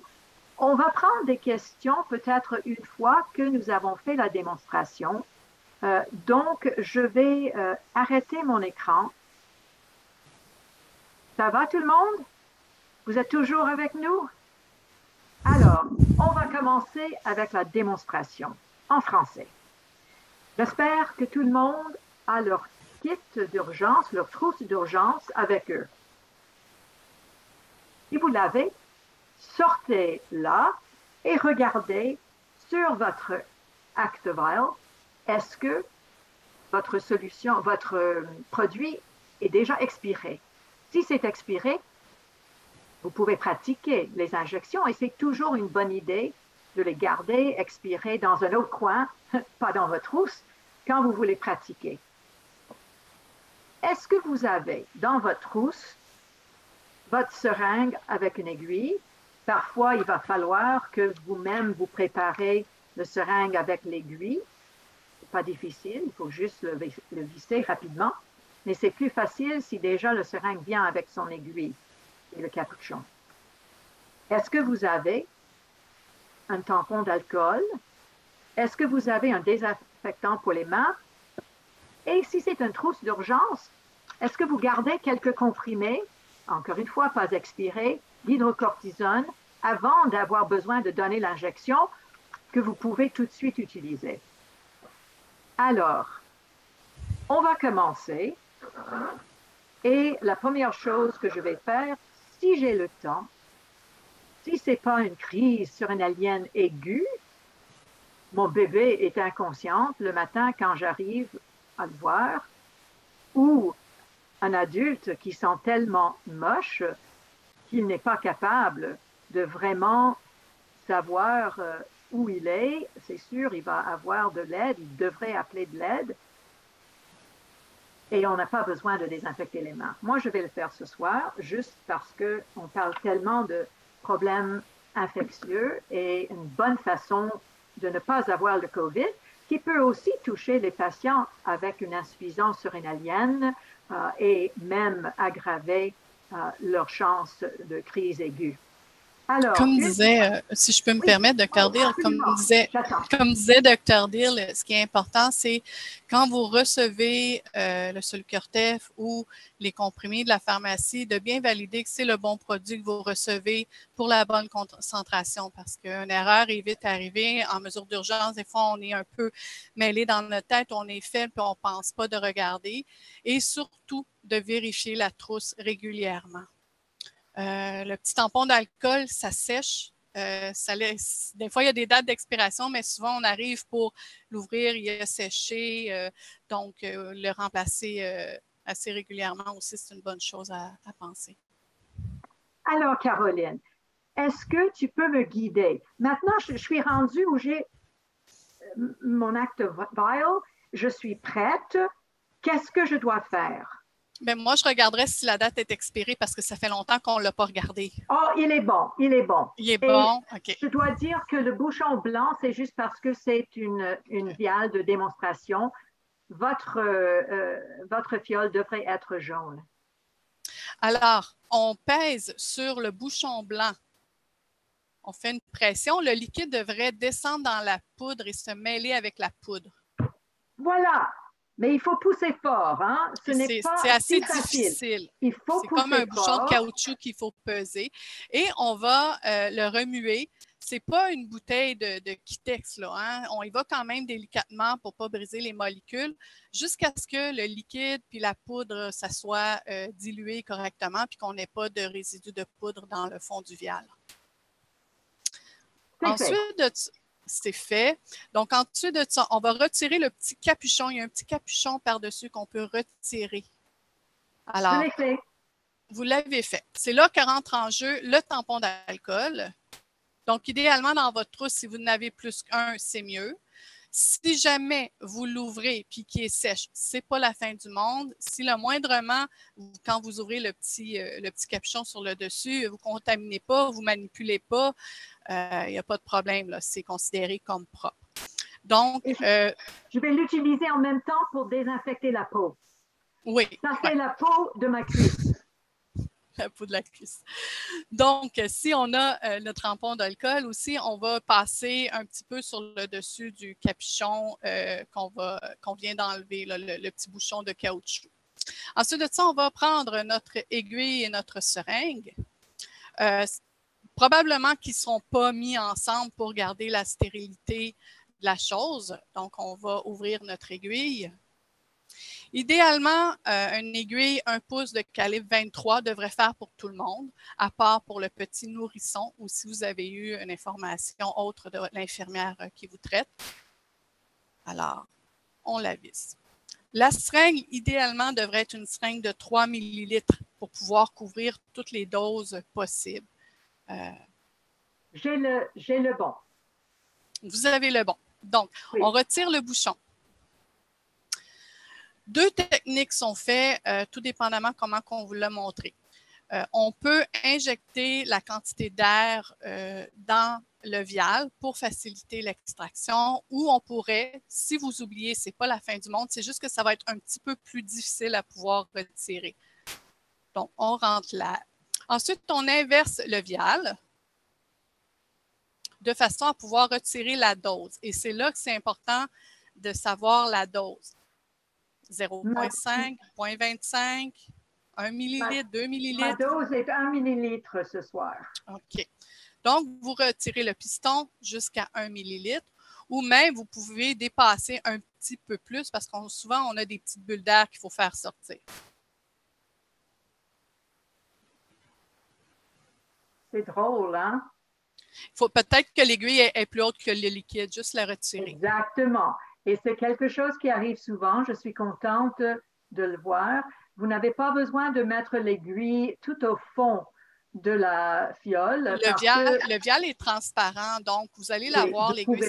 On va prendre des questions peut-être une fois que nous avons fait la démonstration. Donc, je vais arrêter mon écran. Ça va tout le monde? Vous êtes toujours avec nous? Alors, on va commencer avec la démonstration en français. J'espère que tout le monde a leur kit d'urgence, leur trousse d'urgence avec eux. Si vous l'avez, sortez-la et regardez sur votre ActiVial, est-ce que votre solution, votre produit est déjà expiré? Si c'est expiré, vous pouvez pratiquer les injections et c'est toujours une bonne idée de les garder expirés dans un autre coin, pas dans votre trousse, quand vous voulez pratiquer. Est-ce que vous avez dans votre trousse votre seringue avec une aiguille? Parfois, il va falloir que vous-même vous préparez le seringue avec l'aiguille. C'est pas difficile, il faut juste le visser rapidement. Mais c'est plus facile si déjà le seringue vient avec son aiguille et le capuchon. Est-ce que vous avez un tampon d'alcool? Est-ce que vous avez un désinfectant pour les mains? Et si c'est une trousse d'urgence, est-ce que vous gardez quelques comprimés, encore une fois, pas expirés, d'hydrocortisone avant d'avoir besoin de donner l'injection que vous pouvez tout de suite utiliser? Alors, on va commencer. Et la première chose que je vais faire, si j'ai le temps, si ce n'est pas une crise surrénalienne aiguë, mon bébé est inconscient le matin quand j'arrive à le voir, ou un adulte qui sent tellement moche qu'il n'est pas capable de vraiment savoir où il est, c'est sûr, il va avoir de l'aide, il devrait appeler de l'aide. Et on n'a pas besoin de désinfecter les mains. Moi, je vais le faire ce soir, juste parce qu'on parle tellement de problèmes infectieux et une bonne façon de ne pas avoir le COVID, qui peut aussi toucher les patients avec une insuffisance surrénalienne et même aggraver leur chance de crise aiguë. Alors, comme disait, si je peux me permettre, Dr. Deal, comme disait Dr. Deal, ce qui est important, c'est quand vous recevez le Solucortef ou les comprimés de la pharmacie, de bien valider que c'est le bon produit que vous recevez pour la bonne concentration, parce qu'une erreur est vite arrivée. En mesure d'urgence, des fois, on est un peu mêlé dans notre tête, on est faible, puis on ne pense pas de regarder. Et surtout, de vérifier la trousse régulièrement. Le petit tampon d'alcool, ça sèche. Des fois, il y a des dates d'expiration, mais souvent, on arrive pour l'ouvrir, il a séché. Donc, le remplacer assez régulièrement aussi, c'est une bonne chose à penser. Alors, Caroline, est-ce que tu peux me guider? Maintenant, je suis rendue où j'ai mon ActiVial, je suis prête. Qu'est-ce que je dois faire? Bien, moi, je regarderais si la date est expirée parce que ça fait longtemps qu'on ne l'a pas regardé. Oh, il est bon, il est bon. Il est bon, OK. Je dois dire que le bouchon blanc, c'est juste parce que c'est une viale de démonstration. Votre fiole devrait être jaune. Alors, on pèse sur le bouchon blanc. On fait une pression. Le liquide devrait descendre dans la poudre et se mêler avec la poudre. Voilà. Mais il faut pousser fort, hein? C'est assez difficile. Il faut c'est pousser comme un bouchon fort. de caoutchouc qu'il faut peser. Et on va le remuer c'est pas une bouteille de Kitex, là, hein? On y va quand même délicatement pour pas briser les molécules jusqu'à ce que le liquide puis la poudre, ça soit dilué correctement puis qu'on n'ait pas de résidus de poudre dans le fond du vial. Ensuite de ça, c'est fait. Donc, ensuite de ça, on va retirer le petit capuchon. Il y a un petit capuchon par-dessus qu'on peut retirer. Alors, vous l'avez fait. C'est là que rentre en jeu le tampon d'alcool. Donc, idéalement, dans votre trousse, si vous n'avez plus qu'un, c'est mieux. Si jamais vous l'ouvrez et qu'il est sèche, ce n'est pas la fin du monde. Si le moindrement, quand vous ouvrez le petit capuchon sur le dessus, vous ne contaminez pas, vous ne manipulez pas, il n'y a pas de problème. C'est considéré comme propre. Donc, je vais l'utiliser en même temps pour désinfecter la peau. Oui. Ça, c'est la peau de ma cuisse. La peau de la cuisse. Donc, si on a le tampon d'alcool aussi, on va passer un petit peu sur le dessus du capuchon qu'on vient d'enlever, le petit bouchon de caoutchouc. Ensuite de ça, on va prendre notre aiguille et notre seringue. Probablement qu'ils ne seront pas mis ensemble pour garder la stérilité de la chose. Donc, on va ouvrir notre aiguille. Idéalement, une aiguille 1 pouce de calibre 23 devrait faire pour tout le monde, à part pour le petit nourrisson ou si vous avez eu une information autre de l'infirmière qui vous traite. Alors, on la visse. La seringue, idéalement, devrait être une seringue de 3 ml pour pouvoir couvrir toutes les doses possibles. J'ai le bon. Vous avez le bon. Donc, oui. On retire le bouchon. 2 techniques sont faites, tout dépendamment comment on vous l'a montré. On peut injecter la quantité d'air dans le vial pour faciliter l'extraction ou on pourrait, si vous oubliez, ce n'est pas la fin du monde, c'est juste que ça va être un petit peu plus difficile à pouvoir retirer. Donc, on rentre l'air. Ensuite, on inverse le vial de façon à pouvoir retirer la dose. Et c'est là que c'est important de savoir la dose. 0,5, 0,25, 1 millilitre, 2 millilitres. Ma dose est 1 millilitre ce soir. OK. Donc, vous retirez le piston jusqu'à 1 millilitre ou même vous pouvez dépasser un petit peu plus parce que souvent, on a des petites bulles d'air qu'il faut faire sortir. C'est drôle, hein? Il faut peut-être que l'aiguille est plus haute que le liquide, juste la retirer. Exactement. Et c'est quelque chose qui arrive souvent. Je suis contente de le voir. Vous n'avez pas besoin de mettre l'aiguille tout au fond de la fiole. Le vial est transparent, donc vous allez la voir. L'aiguille,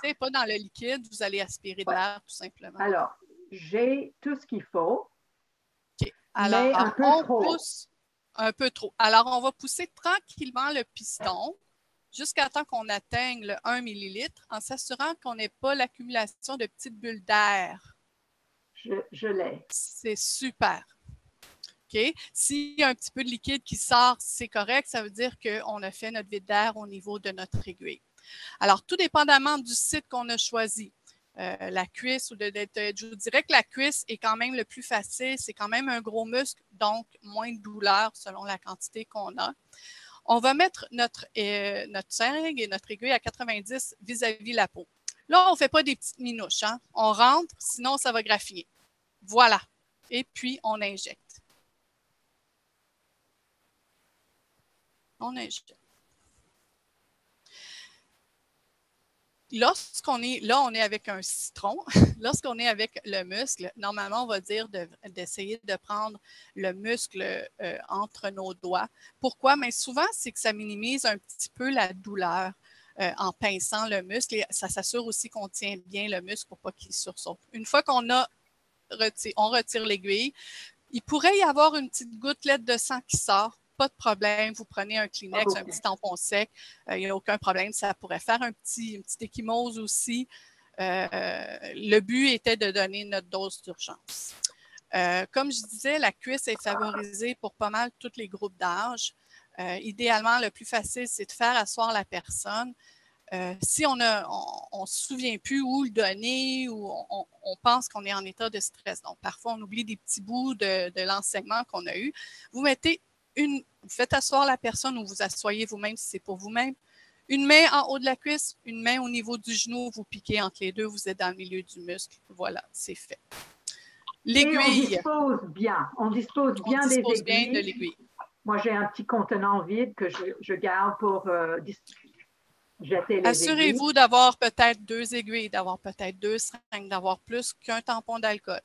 c'est pas dans le liquide, vous allez aspirer de l'air tout simplement. Alors, j'ai tout ce qu'il faut. OK. Alors, mais un peu trop. Pousse un peu trop. Alors, on va pousser tranquillement le piston jusqu'à temps qu'on atteigne le 1 millilitre en s'assurant qu'on n'ait pas l'accumulation de petites bulles d'air. Je l'ai. C'est super. OK? S'il y a un petit peu de liquide qui sort, c'est correct. Ça veut dire qu'on a fait notre vide d'air au niveau de notre aiguille. Alors, tout dépendamment du site qu'on a choisi, la cuisse ou je vous dirais que la cuisse est quand même le plus facile. C'est quand même un gros muscle, donc moins de douleur selon la quantité qu'on a. On va mettre notre seringue et notre aiguille à 90 vis-à-vis la peau. Là, on ne fait pas des petites minouches. Hein? On rentre, sinon ça va graffiner. Voilà. Et puis, on injecte. On injecte. Lorsqu'on est là, on est avec un citron. Lorsqu'on est avec le muscle, normalement, on va dire d'essayer de prendre le muscle entre nos doigts. Pourquoi? Mais souvent, c'est que ça minimise un petit peu la douleur en pinçant le muscle. Et ça s'assure aussi qu'on tient bien le muscle pour pas qu'il sursaute. Une fois qu'on on retire l'aiguille, il pourrait y avoir une petite gouttelette de sang qui sort. Pas de problème, vous prenez un Kleenex, un petit tampon sec, il n'y a aucun problème, ça pourrait faire une petite échymose aussi. Le but était de donner notre dose d'urgence. Comme je disais, la cuisse est favorisée pour pas mal tous les groupes d'âge. Idéalement, le plus facile, c'est de faire asseoir la personne. Si on ne se souvient plus où le donner ou on pense qu'on est en état de stress, donc parfois on oublie des petits bouts de l'enseignement qu'on a eu, vous faites asseoir la personne ou vous asseyez vous-même si c'est pour vous-même, Une main en haut de la cuisse, une main au niveau du genou, vous piquez entre les deux, vous êtes dans le milieu du muscle. Voilà, c'est fait. L'aiguille. On dispose bien des aiguilles. Bien de l'aiguille. Moi, j'ai un petit contenant vide que je garde pour jeter les Assurez-vous d'avoir peut-être 2 aiguilles, d'avoir peut-être 2 seringues, d'avoir plus qu'un tampon d'alcool.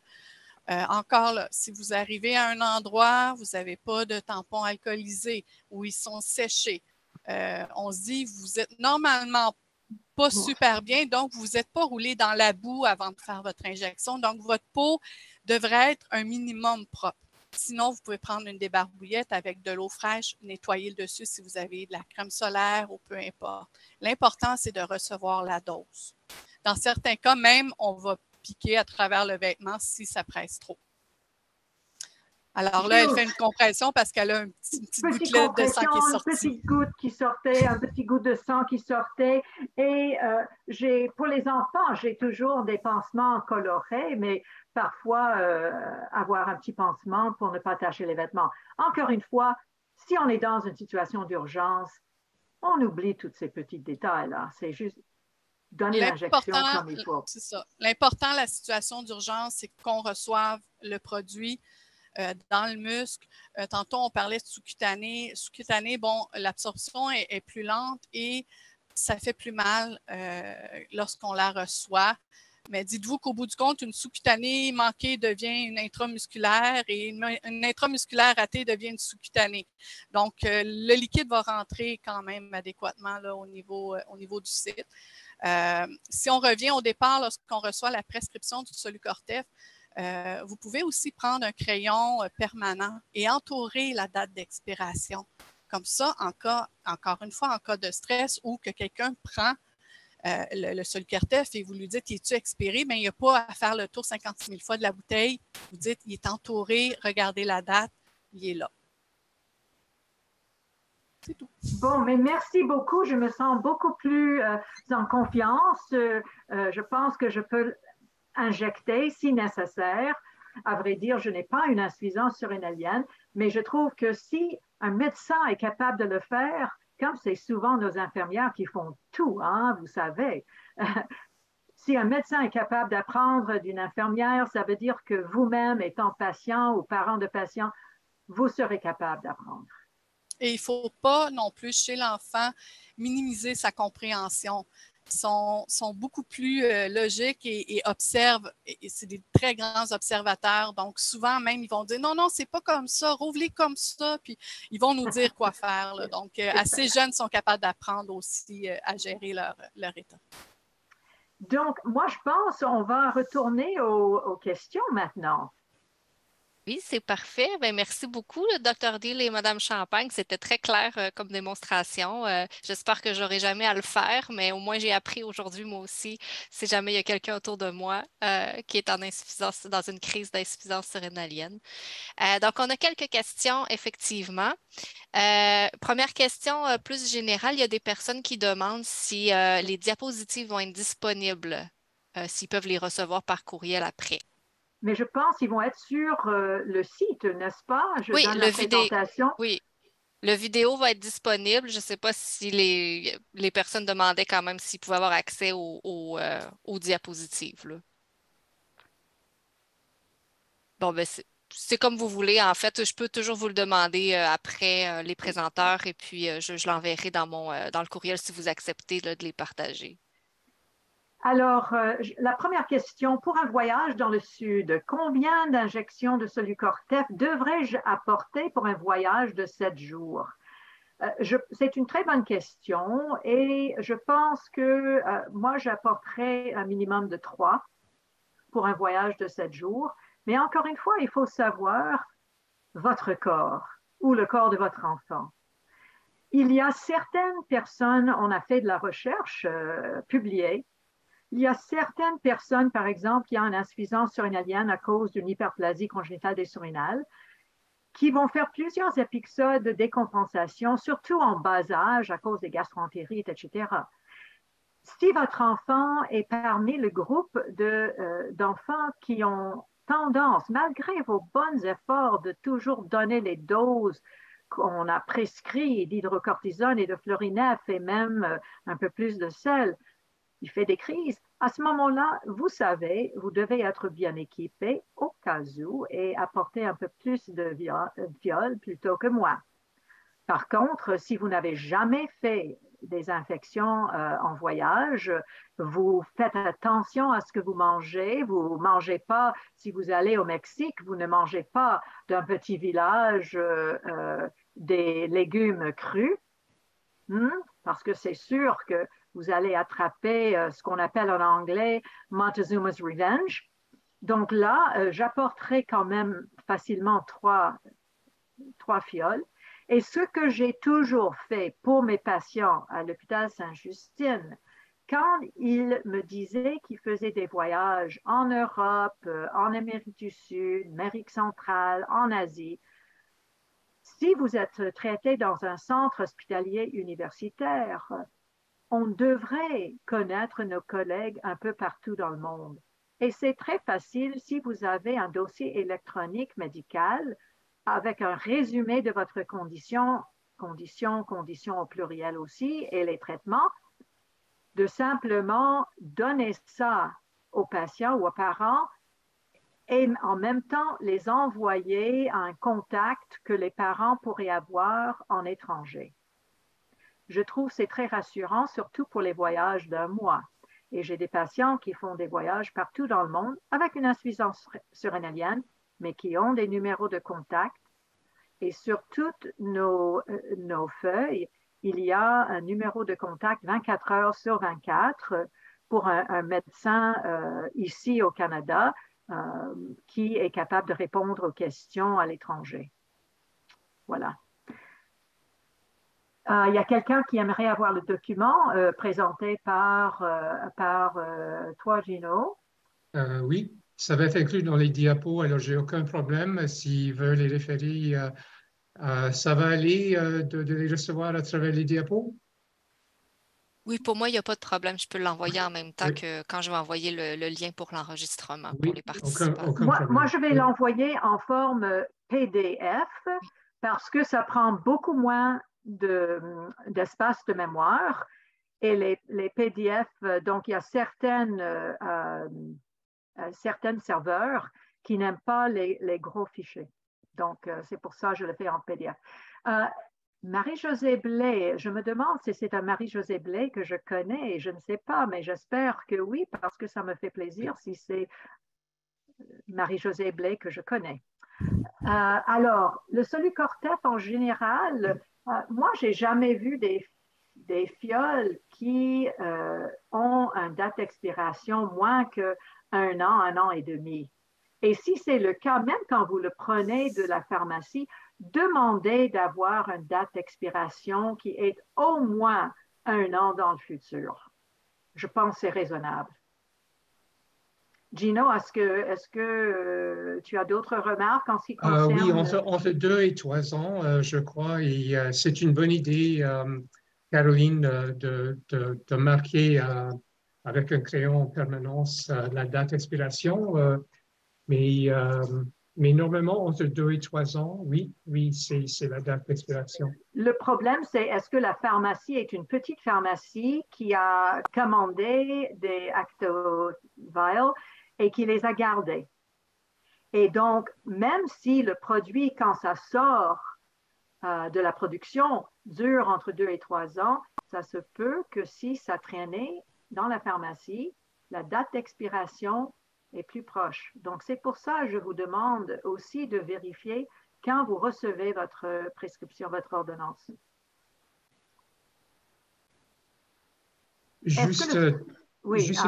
Encore là, si vous arrivez à un endroit, vous n'avez pas de tampons alcoolisés ou ils sont séchés, on se dit, vous êtes normalement pas super bien, donc vous n'êtes pas roulé dans la boue avant de faire votre injection. Donc, votre peau devrait être un minimum propre. Sinon, vous pouvez prendre une débarbouillette avec de l'eau fraîche, nettoyer le dessus si vous avez de la crème solaire ou peu importe. L'important, c'est de recevoir la dose. Dans certains cas, même, on va piquer à travers le vêtement si ça presse trop. Alors là, elle fait une compression parce qu'elle a une petite gouttelette de sang qui est sortie. Une petite goutte qui sortait, un petit goutte de sang qui sortait. Et pour les enfants, j'ai toujours des pansements colorés, mais parfois avoir un petit pansement pour ne pas tacher les vêtements. Encore une fois, si on est dans une situation d'urgence, on oublie tous ces petits détails-là. C'est juste donner l'injection comme il faut. C'est ça. L'important, la situation d'urgence, c'est qu'on reçoive le produit dans le muscle. Tantôt, on parlait de sous-cutané. Sous-cutané, bon, l'absorption est plus lente et ça fait plus mal lorsqu'on la reçoit. Mais dites-vous qu'au bout du compte, une sous-cutanée manquée devient une intramusculaire et une intramusculaire ratée devient une sous-cutanée. Donc, le liquide va rentrer quand même adéquatement là, au niveau du site. Si on revient au départ, lorsqu'on reçoit la prescription du Solucortef, vous pouvez aussi prendre un crayon permanent et entourer la date d'expiration. Comme ça, encore une fois, en cas de stress ou que quelqu'un prend le Solucortef et vous lui dites, es-tu expiré? Bien, il n'y a pas à faire le tour 56 000 fois de la bouteille. Vous dites, il est entouré, regardez la date, il est là. C'est tout. Bon, mais merci beaucoup. Je me sens beaucoup plus en confiance. Je pense que je peux injecter si nécessaire. À vrai dire, je n'ai pas une insuffisance surrénalienne, mais je trouve que si un médecin est capable de le faire, comme c'est souvent nos infirmières qui font tout, hein, vous savez, si un médecin est capable d'apprendre d'une infirmière, ça veut dire que vous-même, étant patient ou parent de patient, vous serez capable d'apprendre. Et il ne faut pas non plus, chez l'enfant, minimiser sa compréhension. Ils sont beaucoup plus logiques et observent. Et c'est des très grands observateurs. Donc, souvent, même, ils vont dire « Non, non, c'est pas comme ça. Rouvre-les comme ça. » Puis, ils vont nous dire quoi faire. Là. Donc, assez jeunes sont capables d'apprendre aussi à gérer leur état. Donc, moi, je pense qu'on va retourner aux questions maintenant. Oui, c'est parfait. Bien, merci beaucoup, le Dr. Deal et Mme Champagne. C'était très clair comme démonstration. J'espère que j'aurai jamais à le faire, mais au moins j'ai appris aujourd'hui, moi aussi, si jamais il y a quelqu'un autour de moi qui est en insuffisance, dans une crise d'insuffisance surrénalienne. Donc, on a quelques questions, effectivement. Première question plus générale, il y a des personnes qui demandent si les diapositives vont être disponibles, s'ils peuvent les recevoir par courriel après. Mais je pense qu'ils vont être sur le site, n'est-ce pas? Oui, le vidéo va être disponible. Je ne sais pas si les personnes demandaient quand même s'ils pouvaient avoir accès aux diapositives. Là. Bon, ben c'est comme vous voulez. En fait, je peux toujours vous le demander après les présenteurs et puis je l'enverrai dans le courriel si vous acceptez là, de les partager. Alors, la première question, pour un voyage dans le Sud, combien d'injections de Solucortef devrais-je apporter pour un voyage de 7 jours? C'est une très bonne question et je pense que moi, j'apporterai un minimum de 3 pour un voyage de 7 jours. Mais encore une fois, il faut savoir votre corps ou le corps de votre enfant. Il y a certaines personnes, on a fait de la recherche publiée, il y a certaines personnes, par exemple, qui ont une insuffisance surrénalienne à cause d'une hyperplasie congénitale des surrénales, qui vont faire plusieurs épisodes de décompensation, surtout en bas âge à cause des gastroentérites, etc. Si votre enfant est parmi le groupe d'enfants qui ont tendance, malgré vos bons efforts de toujours donner les doses qu'on a prescrit d'hydrocortisone et de Florinef et même un peu plus de sel, il fait des crises. À ce moment-là, vous savez, vous devez être bien équipé au cas où et apporter un peu plus de viol plutôt que moi. Par contre, si vous n'avez jamais fait des infections en voyage, vous faites attention à ce que vous mangez. Vous ne mangez pas, si vous allez au Mexique, vous ne mangez pas d'un petit village des légumes crus, parce que c'est sûr que vous allez attraper ce qu'on appelle en anglais Montezuma's Revenge. Donc là, j'apporterai quand même facilement trois fioles. Et ce que j'ai toujours fait pour mes patients à l'hôpital Sainte-Justine, quand ils me disaient qu'ils faisaient des voyages en Europe, en Amérique du Sud, Amérique centrale, en Asie, si vous êtes traité dans un centre hospitalier universitaire, on devrait connaître nos collègues un peu partout dans le monde. Et c'est très facile si vous avez un dossier électronique médical avec un résumé de votre condition au pluriel aussi, et les traitements, de simplement donner ça aux patients ou aux parents et en même temps les envoyer à un contact que les parents pourraient avoir en étranger. Je trouve que c'est très rassurant, surtout pour les voyages d'un mois. Et j'ai des patients qui font des voyages partout dans le monde avec une insuffisance surrénalienne, mais qui ont des numéros de contact. Et sur toutes nos feuilles, il y a un numéro de contact 24 heures sur 24 pour un médecin ici au Canada qui est capable de répondre aux questions à l'étranger. Voilà. Il y a quelqu'un qui aimerait avoir le document présenté par toi, Gino. Oui, ça va être inclus dans les diapos, alors j'ai aucun problème. S'ils veulent les référer, ça va aller de les recevoir à travers les diapos? Oui, pour moi, il n'y a pas de problème. Je peux l'envoyer en même temps Oui. que quand je vais envoyer le lien pour l'enregistrement pour Oui, les participants. aucun problème. Moi, je vais Oui. l'envoyer en forme PDF parce que ça prend beaucoup moins d'espace de mémoire. Et les PDF, donc il y a certains serveurs qui n'aiment pas les gros fichiers. Donc, c'est pour ça que je le fais en PDF. Marie-Josée Blais, je me demande si c'est un Marie-Josée Blais que je connais et je ne sais pas, mais j'espère que oui, parce que ça me fait plaisir si c'est Marie-Josée Blais que je connais. Alors, le Solucortef en général, moi, j'ai jamais vu des fioles qui ont une date d'expiration moins qu'un an et demi. Et si c'est le cas, même quand vous le prenez de la pharmacie, demandez d'avoir une date d'expiration qui est au moins un an dans le futur. Je pense que c'est raisonnable. Gino, est-ce que tu as d'autres remarques en ce qui concerne... Oui, entre 2 et 3 ans, je crois, et c'est une bonne idée, Caroline, de marquer avec un crayon en permanence la date d'expiration, mais normalement, entre 2 et 3 ans, oui, c'est la date d'expiration. Le problème, c'est est-ce que la pharmacie est une petite pharmacie qui a commandé des Actovile et qui les a gardés? Et donc, même si le produit, quand ça sort de la production, dure entre 2 et 3 ans, ça se peut que si ça traînait dans la pharmacie, la date d'expiration est plus proche. Donc, c'est pour ça que je vous demande aussi de vérifier quand vous recevez votre prescription, votre ordonnance. Juste une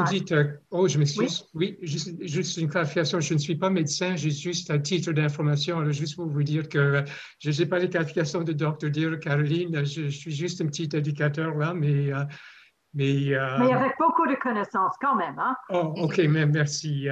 petite... je m'excuse. Oui, juste une clarification. Je ne suis pas médecin, j'ai juste un titre d'information. Alors, juste pour vous dire que je n'ai pas les qualifications de Dr. Dear Caroline. Je suis juste un petit éducateur là, mais avec beaucoup de connaissances quand même. Hein? Oh, OK, merci.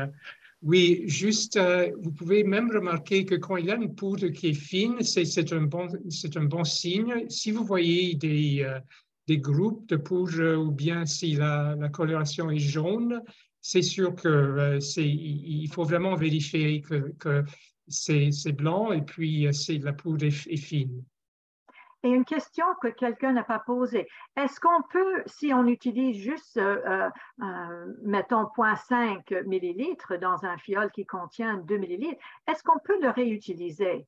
Oui, juste, vous pouvez même remarquer que quand il y a une poudre qui est fine, c'est un bon signe. Si vous voyez des groupes de poudre ou bien si la coloration est jaune, c'est sûr que il faut vraiment vérifier que c'est blanc et puis la poudre est fine. Et une question que quelqu'un n'a pas posée, est-ce qu'on peut, si on utilise juste, mettons, 0,5 millilitres dans un fiole qui contient 2 millilitres, est-ce qu'on peut le réutiliser?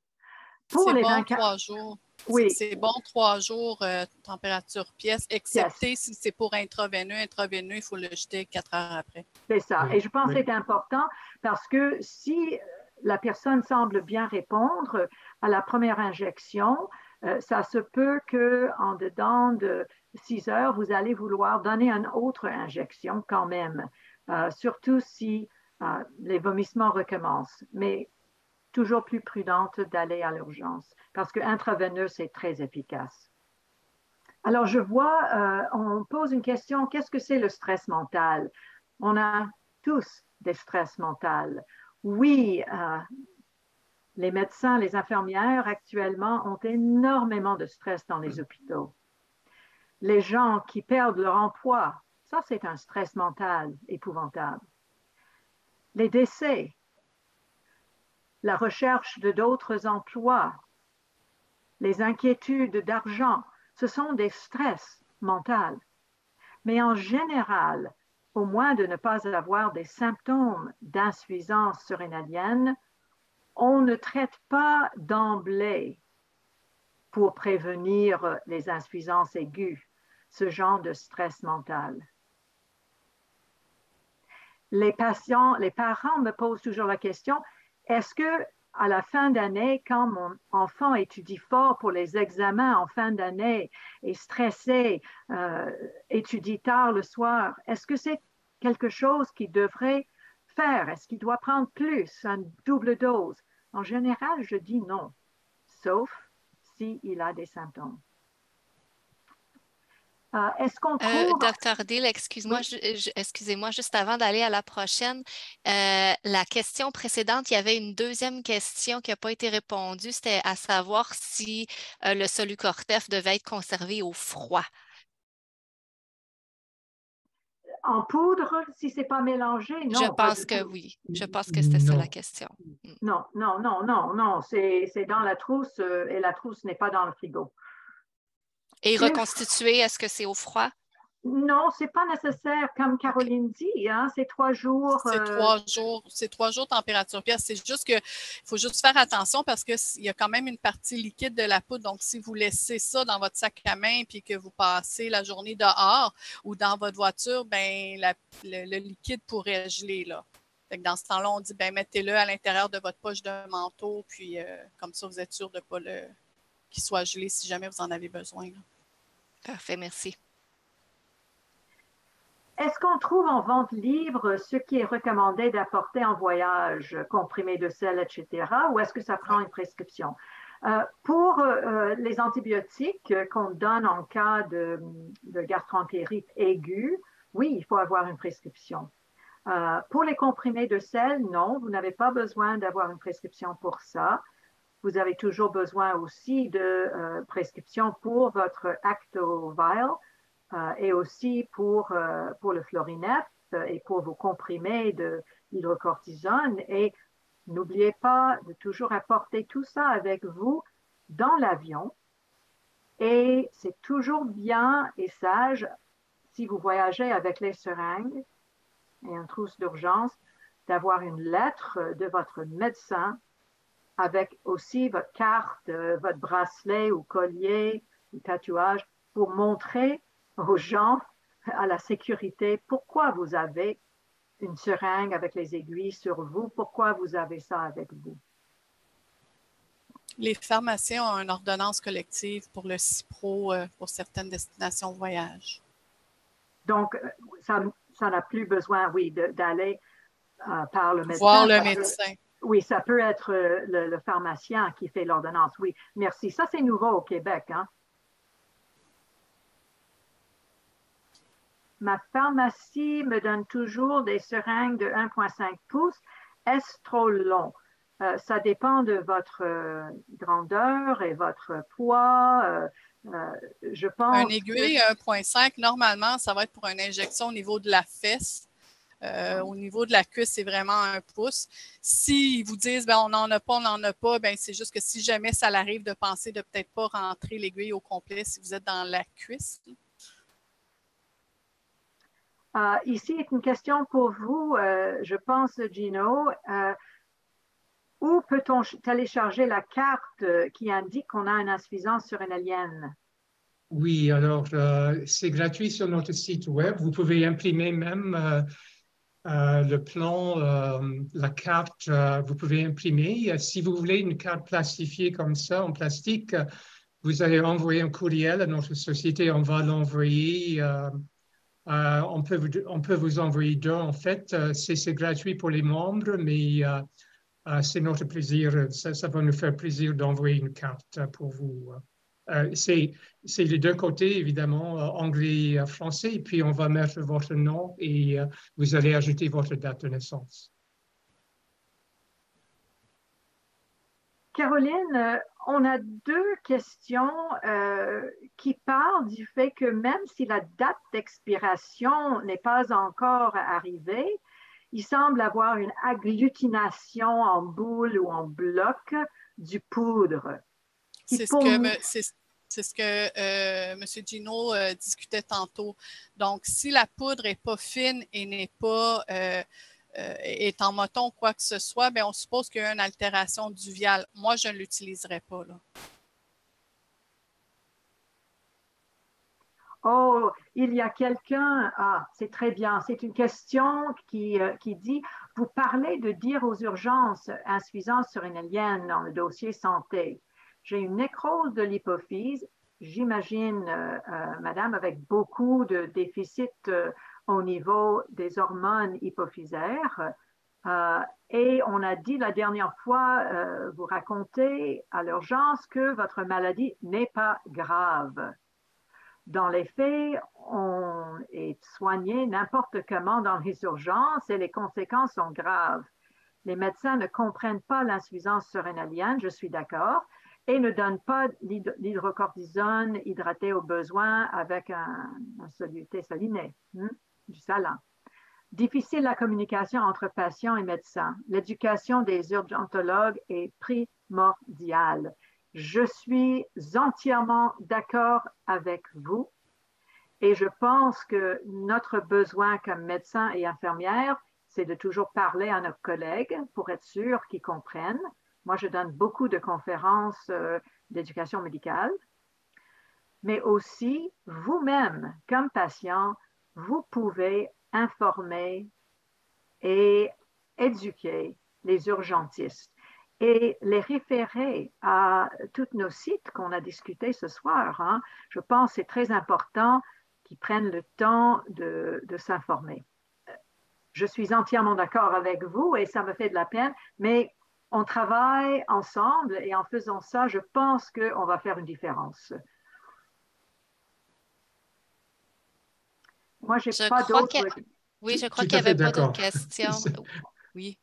C'est bon 3 jours. Oui. C'est bon 3 jours, température pièce, excepté si c'est pour intraveineux. Intraveineux, il faut le jeter 4 heures après. C'est ça. Et je pense que c'est important parce que si la personne semble bien répondre à la première injection, ça se peut qu'en dedans de 6 heures, vous allez vouloir donner une autre injection quand même, surtout si les vomissements recommencent. Mais toujours plus prudente d'aller à l'urgence parce que intraveineux, c'est très efficace. Alors, je vois, on pose une question, qu'est-ce que c'est le stress mental? On a tous des stress mentaux. Oui, les médecins, les infirmières actuellement ont énormément de stress dans les hôpitaux. Les gens qui perdent leur emploi, ça c'est un stress mental épouvantable. Les décès, la recherche de d'autres emplois, les inquiétudes d'argent, ce sont des stress mentaux. Mais en général, au moins de ne pas avoir des symptômes d'insuffisance surrénalienne, on ne traite pas d'emblée pour prévenir les insuffisances aiguës, ce genre de stress mental. Les parents me posent toujours la question, est-ce que à la fin d'année, quand mon enfant étudie fort pour les examens en fin d'année, est stressé, étudie tard le soir, est-ce que c'est quelque chose qu'il devrait faire? Est-ce qu'il doit prendre plus, une double dose? En général, je dis non, sauf s'il a des symptômes. Est-ce qu'on trouve... Dr. Dill, excusez-moi, juste avant d'aller à la prochaine, la question précédente, il y avait une deuxième question qui n'a pas été répondue, c'était à savoir si le Solucortef devait être conservé au froid. En poudre, si ce n'est pas mélangé, non. Je pense que oui. Je pense que c'était ça la question. Non, c'est dans la trousse et la trousse n'est pas dans le frigo. Et reconstituer, est-ce que c'est au froid? Non, ce n'est pas nécessaire, comme Caroline dit, hein, c'est 3 jours. C'est 3 jours température pièce. C'est juste qu'il faut juste faire attention parce qu'il y a quand même une partie liquide de la poudre. Donc, si vous laissez ça dans votre sac à main puis que vous passez la journée dehors ou dans votre voiture, ben, le liquide pourrait geler, là. Fait que dans ce temps-là, on dit, ben, mettez-le à l'intérieur de votre poche de manteau, puis comme ça, vous êtes sûr de ne pas qu'il soit gelé si jamais vous en avez besoin, là. Parfait, merci. Est-ce qu'on trouve en vente libre ce qui est recommandé d'apporter en voyage, comprimés de sel, etc., ou est-ce que ça prend une prescription? Pour les antibiotiques qu'on donne en cas de gastroentérite aiguë, oui, il faut avoir une prescription. Pour les comprimés de sel, non, vous n'avez pas besoin d'avoir une prescription pour ça. Vous avez toujours besoin aussi de prescription pour votre Actovile, et aussi pour le Florinef et pour vos comprimés d'hydrocortisone. Et n'oubliez pas de toujours apporter tout ça avec vous dans l'avion. Et c'est toujours bien et sage, si vous voyagez avec les seringues et une trousse d'urgence, d'avoir une lettre de votre médecin avec aussi votre carte, votre bracelet ou collier ou tatouage pour montrer aux gens, à la sécurité, pourquoi vous avez une seringue avec les aiguilles sur vous, pourquoi vous avez ça avec vous. Les pharmaciens ont une ordonnance collective pour le CIPRO pour certaines destinations voyage. Donc, ça n'a plus besoin, oui, d'aller par le médecin. Voir le médecin. Oui, ça peut être le pharmacien qui fait l'ordonnance, oui. Merci. Ça, c'est nouveau au Québec, hein? Ma pharmacie me donne toujours des seringues de 1,5 pouces. Est-ce trop long? Ça dépend de votre grandeur et votre poids. Je pense. Un aiguille 1,5, normalement, ça va être pour une injection au niveau de la fesse. Au niveau de la cuisse, c'est vraiment 1 pouce. S'ils vous disent ben, on n'en a pas, ben, c'est juste que si jamais ça l'arrive de penser de peut-être pas rentrer l'aiguille au complet si vous êtes dans la cuisse. Ici est une question pour vous, je pense, Gino. Où peut-on télécharger la carte qui indique qu'on a une insuffisance surrénalienne? Oui, alors c'est gratuit sur notre site web. Vous pouvez imprimer même le plan, la carte, vous pouvez imprimer. Si vous voulez une carte plastifiée comme ça, en plastique, vous allez envoyer un courriel à notre société, on va l'envoyer. On peut vous envoyer 2 en fait. C'est gratuit pour les membres, mais c'est notre plaisir. Ça va nous faire plaisir d'envoyer une carte pour vous. C'est les 2 côtés, évidemment, anglais et français. Et puis, on va mettre votre nom et vous allez ajouter votre date de naissance. Caroline, on a 2 questions qui parlent du fait que même si la date d'expiration n'est pas encore arrivée, il semble avoir une agglutination en boule ou en bloc du poudre. C'est ce que M. Gino discutait tantôt. Donc, si la poudre n'est pas fine et n'est pas est en moton ou quoi que ce soit, bien, on suppose qu'il y a une altération du vial. Moi, je ne l'utiliserai pas, là. Oh, il y a quelqu'un, c'est très bien, c'est une question qui dit, vous parlez de dire aux urgences insuffisance surrénalienne dans le dossier santé. J'ai une nécrose de l'hypophyse, j'imagine, madame, avec beaucoup de déficits au niveau des hormones hypophysaires. Et on a dit la dernière fois, vous racontez à l'urgence que votre maladie n'est pas grave. Dans les faits, on est soigné n'importe comment dans les urgences et les conséquences sont graves. Les médecins ne comprennent pas l'insuffisance surrénalienne, je suis d'accord, et ne donnent pas l'hydrocortisone hydraté au besoin avec un soluté saliné, du sarin. Difficile la communication entre patients et médecins. L'éducation des urgentologues est primordiale. Je suis entièrement d'accord avec vous et je pense que notre besoin comme médecins et infirmières, c'est de toujours parler à nos collègues pour être sûr qu'ils comprennent. Moi, je donne beaucoup de conférences d'éducation médicale, mais aussi vous-même, comme patient, vous pouvez informer et éduquer les urgentistes et les référer à tous nos sites qu'on a discutés ce soir. Je pense que c'est très important qu'ils prennent le temps de s'informer. Je suis entièrement d'accord avec vous et ça me fait de la peine, mais on travaille ensemble et en faisant ça, je pense qu'on va faire une différence. Moi, je n'ai pas d'autres... Oui, je crois qu'il n'y avait pas d'autres questions. Oui.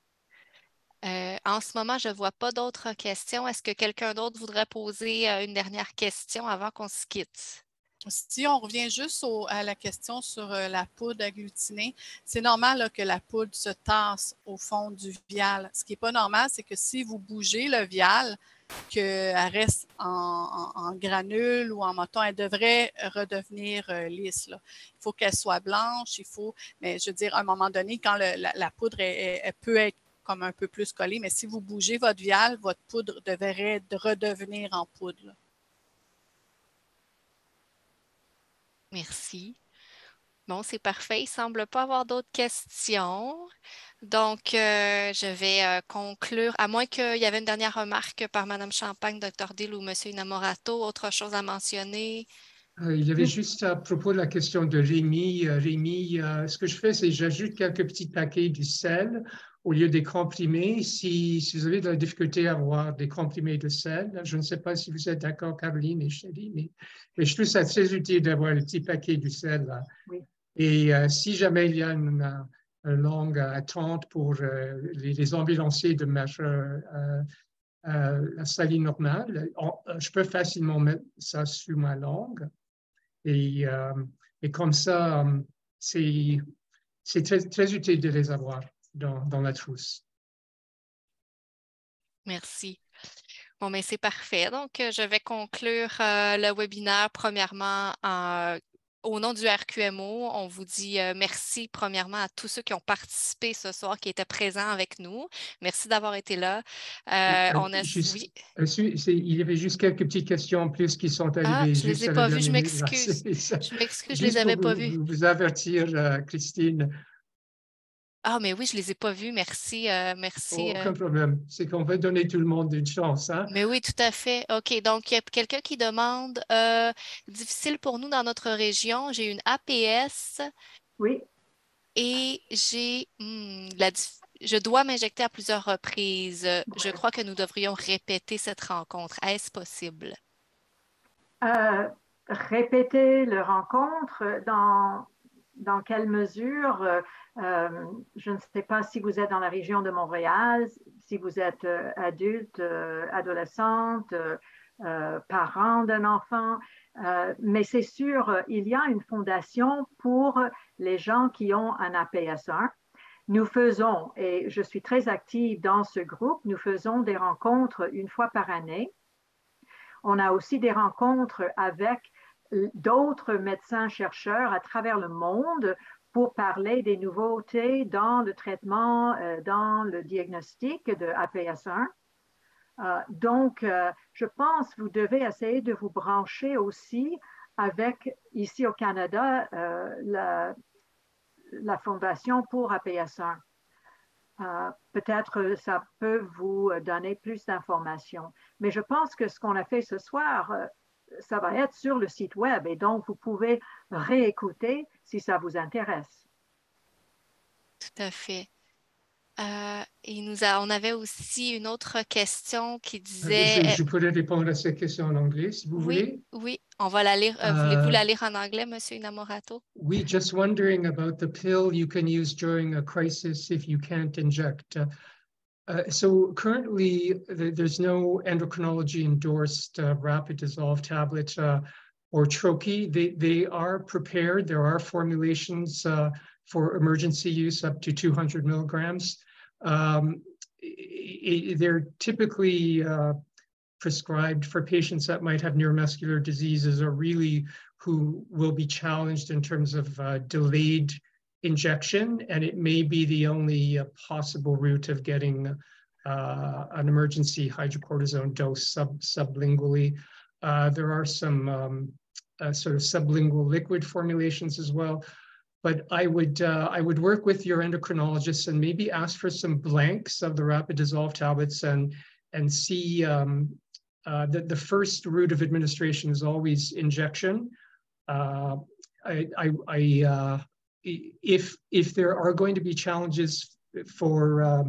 En ce moment, je ne vois pas d'autres questions. Est-ce que quelqu'un d'autre voudrait poser une dernière question avant qu'on se quitte? Si on revient juste à la question sur la poudre agglutinée, c'est normal là, que la poudre se tasse au fond du vial. Ce qui n'est pas normal, c'est que si vous bougez le vial, qu'elle reste en granule ou en moton, elle devrait redevenir lisse, là. Il faut qu'elle soit blanche, mais je veux dire, à un moment donné, quand la poudre elle peut être comme un peu plus collée, mais si vous bougez votre vial, votre poudre devrait redevenir en poudre, là. Merci. Bon, c'est parfait. Il ne semble pas avoir d'autres questions. Donc, je vais conclure, à moins qu'il y avait une dernière remarque par Mme Champagne, Dr. Dill ou M. Inamorato, autre chose à mentionner. Il y avait juste à propos de la question de Rémi. Rémi, ce que je fais, c'est que j'ajoute quelques petits paquets du sel au lieu des comprimés. Si vous avez de la difficulté à avoir des comprimés de sel, je ne sais pas si vous êtes d'accord, Caroline et Chérie, mais je trouve ça très utile d'avoir le petit paquet du sel là. Oui. Et si jamais il y a une longue attente pour les ambulanciers de mettre la saline normale, je peux facilement mettre ça sur ma langue. Et comme ça, c'est c'est très utile de les avoir dans la trousse. Merci. Bon, mais c'est parfait. Donc, je vais conclure le webinaire premièrement au nom du RQMO. On vous dit merci premièrement à tous ceux qui ont participé ce soir, qui étaient présents avec nous. Merci d'avoir été là. Il y avait juste quelques petites questions en plus qui sont arrivées. Je ne les ai pas vues, je m'excuse. Je m'excuse, je ne les avais pas vues. Vous avertir, Christine. Ah, mais oui, je ne les ai pas vus. Merci. Merci. Aucun problème. C'est qu'on va donner tout le monde une chance. Hein? Mais oui, tout à fait. OK. Donc, il y a quelqu'un qui demande difficile pour nous dans notre région. J'ai une APS. Oui. Et je dois m'injecter à plusieurs reprises. Je crois que nous devrions répéter cette rencontre. Est-ce possible? Répéter la rencontre dans quelle mesure? Je ne sais pas si vous êtes dans la région de Montréal, si vous êtes adulte, adolescente, parent d'un enfant, mais c'est sûr, il y a une fondation pour les gens qui ont un APS1. Nous faisons, et je suis très active dans ce groupe, nous faisons des rencontres une fois par année. On a aussi des rencontres avec d'autres médecins-chercheurs à travers le monde pour parler des nouveautés dans le traitement, dans le diagnostic de APS1. Donc, je pense que vous devez essayer de vous brancher aussi avec, ici au Canada, la Fondation pour APS1. Peut-être ça peut vous donner plus d'informations. Mais je pense que ce qu'on a fait ce soir, ça va être sur le site web et donc vous pouvez réécouter si ça vous intéresse. Tout à fait. Et on avait aussi une autre question qui disait... Je pourrais répondre à cette question en anglais, si vous voulez. Oui, on va la lire. Voulez-vous la lire en anglais, Monsieur Inamorato? We just wondering about the pill you can use during a crisis if you can't inject. So currently, there's no endocrinology-endorsed rapid dissolve tablet or troche. They are prepared. There are formulations for emergency use up to 200 milligrams. They're typically prescribed for patients that might have neuromuscular diseases or really who will be challenged in terms of delayed injection, and it may be the only possible route of getting an emergency hydrocortisone dose sublingually. There are some sort of sublingual liquid formulations as well. But I would work with your endocrinologist and maybe ask for some blanks of the rapid dissolve tablets and see that the first route of administration is always injection. If there are going to be challenges for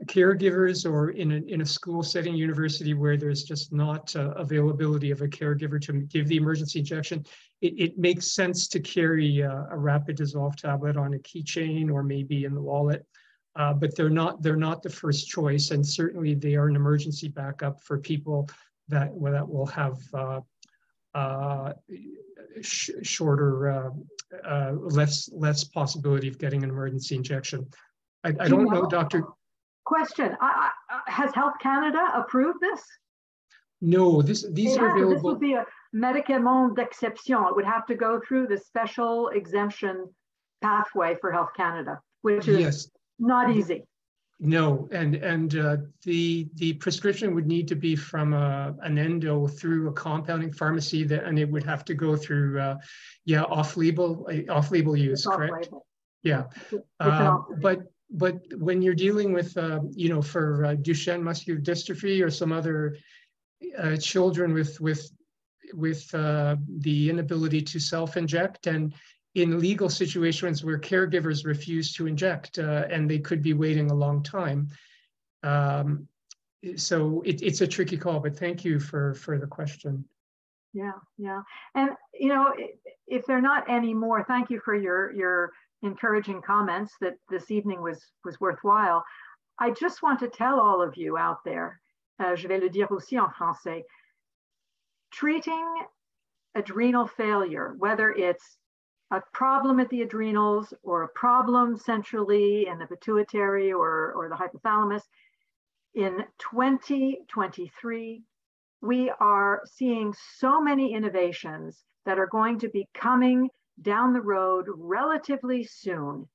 caregivers or in a school setting, university, where there's just not availability of a caregiver to give the emergency injection, it makes sense to carry a rapid dissolve tablet on a keychain or maybe in the wallet. But they're not the first choice, and certainly they are an emergency backup for people that will have shorter, less possibility of getting an emergency injection. I don't know, Dr. Question, has Health Canada approved this? No, these are available. This would be a médicament d'exception. It would have to go through the special exemption pathway for Health Canada, which is not easy. No, and the prescription would need to be from an endo through a compounding pharmacy, and it would have to go through off-label use, correct? Yeah, but when you're dealing with for Duchenne muscular dystrophy or some other children with the inability to self-inject, and in legal situations where caregivers refuse to inject and they could be waiting a long time. So it's a tricky call, but thank you for the question. Yeah. And, if there are not any more, thank you for your encouraging comments that this evening was worthwhile. I just want to tell all of you out there, je vais le dire aussi en français, treating adrenal failure, whether it's a problem at the adrenals or a problem centrally in the pituitary or the hypothalamus. In 2023, we are seeing so many innovations that are going to be coming down the road relatively soon.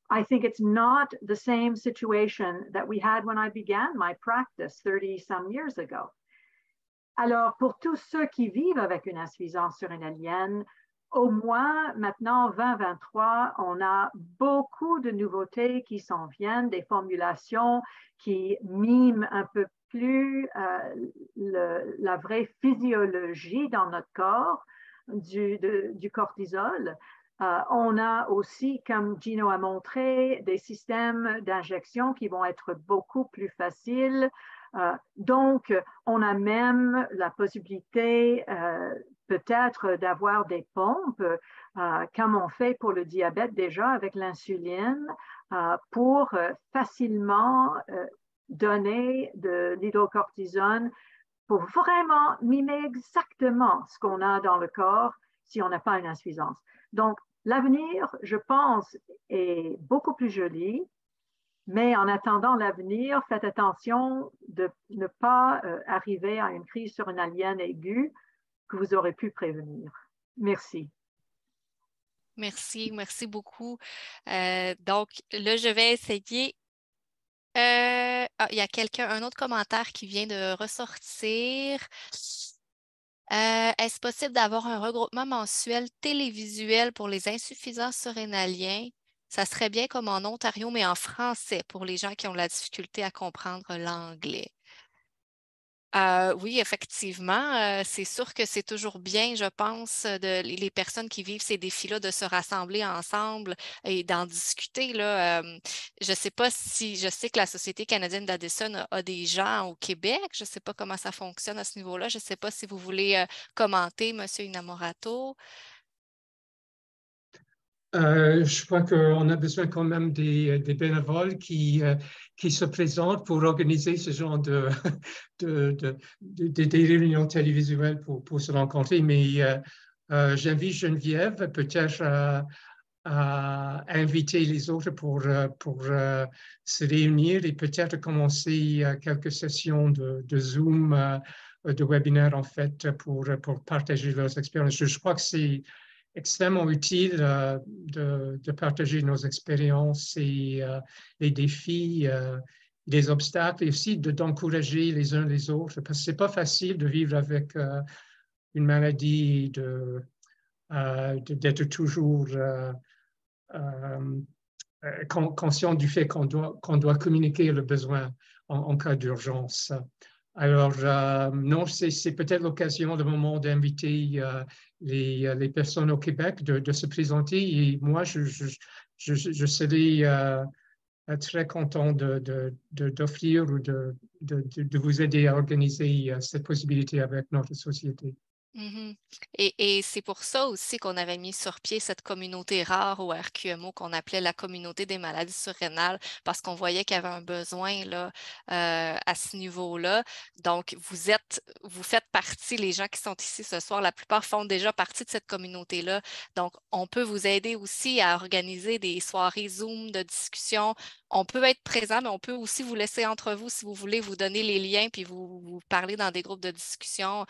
I think it's not the same situation that we had when I began my practice 30-some years ago. Alors, pour tous ceux qui vivent avec une insuffisance surrénalienne, au moins maintenant 2023, on a beaucoup de nouveautés qui s'en viennent, des formulations qui miment un peu plus la vraie physiologie dans notre corps du cortisol. On a aussi, comme Gino a montré, des systèmes d'injection qui vont être beaucoup plus faciles. Donc, on a même la possibilité peut-être d'avoir des pompes, comme on fait pour le diabète déjà avec l'insuline, pour facilement donner de l'hydrocortisone pour vraiment mimer exactement ce qu'on a dans le corps si on n'a pas une insuffisance. Donc, l'avenir, je pense, est beaucoup plus joli, mais en attendant l'avenir, faites attention de ne pas arriver à une crise surrénalienne aiguë que vous aurez pu prévenir. Merci. Merci, merci beaucoup. Donc, là, je vais essayer. Il y a un autre commentaire qui vient de ressortir. Est-ce possible d'avoir un regroupement mensuel télévisuel pour les insuffisants surrénaliens? Ça serait bien comme en Ontario, mais en français pour les gens qui ont la difficulté à comprendre l'anglais. Oui, effectivement, c'est sûr que c'est toujours bien, je pense, les personnes qui vivent ces défis-là, de se rassembler ensemble et d'en discuter, là. Je sais pas si, je sais que la Société canadienne d'Addison a des gens au Québec. Je ne sais pas comment ça fonctionne à ce niveau-là. Je ne sais pas si vous voulez commenter, M. Inamorato. Je crois qu'on a besoin quand même des bénévoles qui se présentent pour organiser ce genre des réunions télévisuelles pour se rencontrer. Mais j'invite Geneviève peut-être à inviter les autres pour se réunir et peut-être commencer quelques sessions de Zoom, de webinaire en fait, pour partager leurs expériences. Je crois que c'est extrêmement utile de partager nos expériences et les défis, les obstacles, et aussi d'encourager les uns les autres, parce que c'est pas facile de vivre avec une maladie, d'être toujours conscient du fait qu'on doit communiquer le besoin en cas d'urgence. Alors, non, c'est peut-être l'occasion, le moment d'inviter les personnes au Québec de se présenter. Et moi, je serai très content d'offrir ou de vous aider à organiser cette possibilité avec notre société. Mm-hmm. Et c'est pour ça aussi qu'on avait mis sur pied cette communauté rare au RQMO qu'on appelait la communauté des maladies surrénales, parce qu'on voyait qu'il y avait un besoin là, à ce niveau-là. Donc, vous faites partie, les gens qui sont ici ce soir, la plupart font déjà partie de cette communauté-là. Donc, on peut vous aider aussi à organiser des soirées Zoom de discussion. On peut être présent, mais on peut aussi vous laisser entre vous si vous voulez, vous donner les liens puis vous parler dans des groupes de discussion.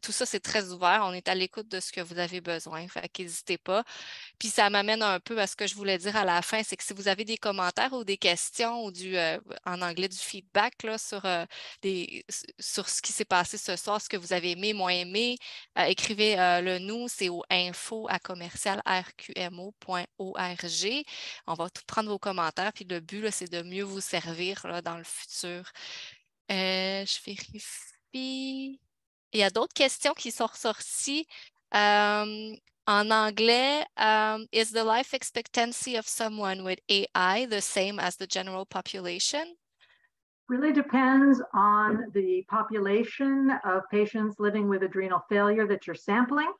Tout ça, c'est très ouvert. On est à l'écoute de ce que vous avez besoin. Fait qu'hésitez pas. Puis ça m'amène un peu à ce que je voulais dire à la fin, c'est que si vous avez des commentaires ou des questions ou en anglais, du feedback là, sur ce qui s'est passé ce soir, ce que vous avez aimé, moins aimé, écrivez-le nous. C'est au info@commercial-rqmo.org. On va tout prendre vos commentaires. Puis le but, là, c'est de mieux vous servir là, dans le futur. Je vérifie. Il y a d'autres questions qui sont ressorties. En anglais, is the life expectancy of someone with AI the same as the general population? Really depends on the population of patients living with adrenal failure that you're sampling.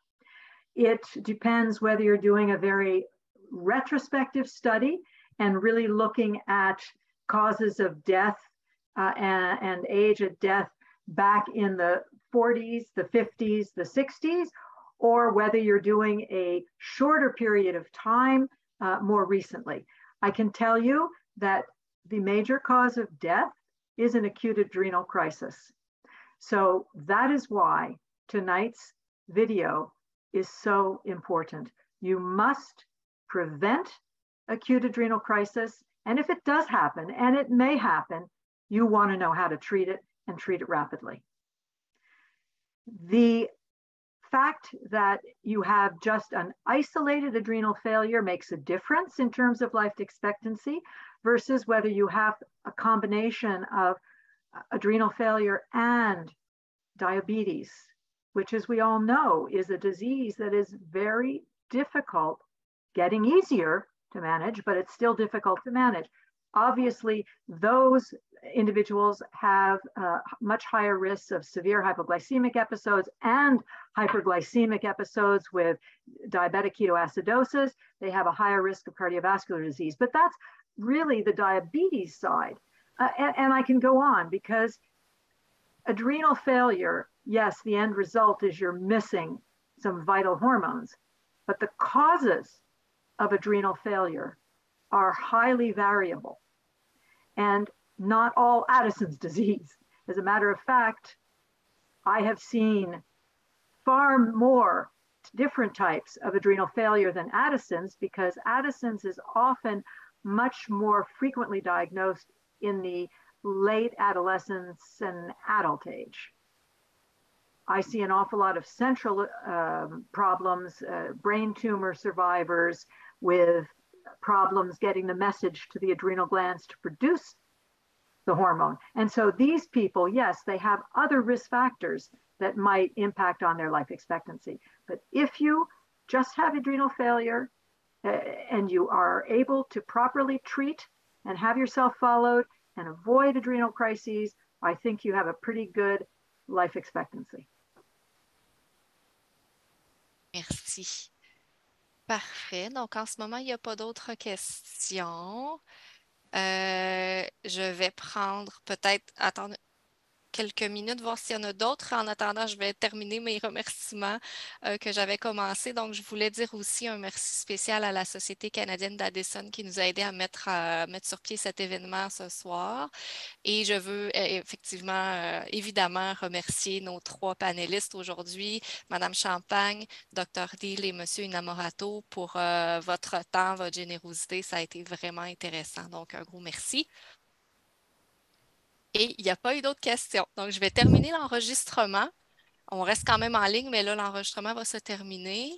It depends whether you're doing a very retrospective study and really looking at causes of death and age of death back in the 40s, the 50s, the 60s, or whether you're doing a shorter period of time more recently. I can tell you that the major cause of death is an acute adrenal crisis. So that is why tonight's video is so important. You must prevent acute adrenal crisis. And if it does happen, and it may happen, you want to know how to treat it and treat it rapidly. The fact that you have just an isolated adrenal failure makes a difference in terms of life expectancy versus whether you have a combination of adrenal failure and diabetes, which, as we all know, is a disease that is very difficult, getting easier to manage, but it's still difficult to manage. Obviously, those individuals have much higher risks of severe hypoglycemic episodes and hyperglycemic episodes with diabetic ketoacidosis. They have a higher risk of cardiovascular disease, but that's really the diabetes side. And I can go on, because adrenal failure, yes, the end result is you're missing some vital hormones, but the causes of adrenal failure are highly variable, and not all Addison's disease. As a matter of fact, I have seen far more different types of adrenal failure than Addison's, because Addison's is often much more frequently diagnosed in the late adolescence and adult age. I see an awful lot of central problems, brain tumor survivors with problems getting the message to the adrenal glands to produce the hormone. And so these people, yes, they have other risk factors that might impact on their life expectancy. But if you just have adrenal failure and you are able to properly treat and have yourself followed and avoid adrenal crises, I think you have a pretty good life expectancy. Merci. Parfait. Donc, en ce moment, il n'y a pas d'autres questions. Je vais prendre peut-être, attendre quelques minutes, voir s'il y en a d'autres. En attendant, je vais terminer mes remerciements que j'avais commencé. Donc, je voulais dire aussi un merci spécial à la Société canadienne d'Addison qui nous a aidés à mettre sur pied cet événement ce soir. Et je veux effectivement, évidemment, remercier nos 3 panélistes aujourd'hui, Madame Champagne, Dr. Deal et Monsieur Inamorato, pour votre temps, votre générosité. Ça a été vraiment intéressant. Donc, un gros merci. Et il n'y a pas eu d'autres questions. Donc, je vais terminer l'enregistrement. On reste quand même en ligne, mais là, l'enregistrement va se terminer.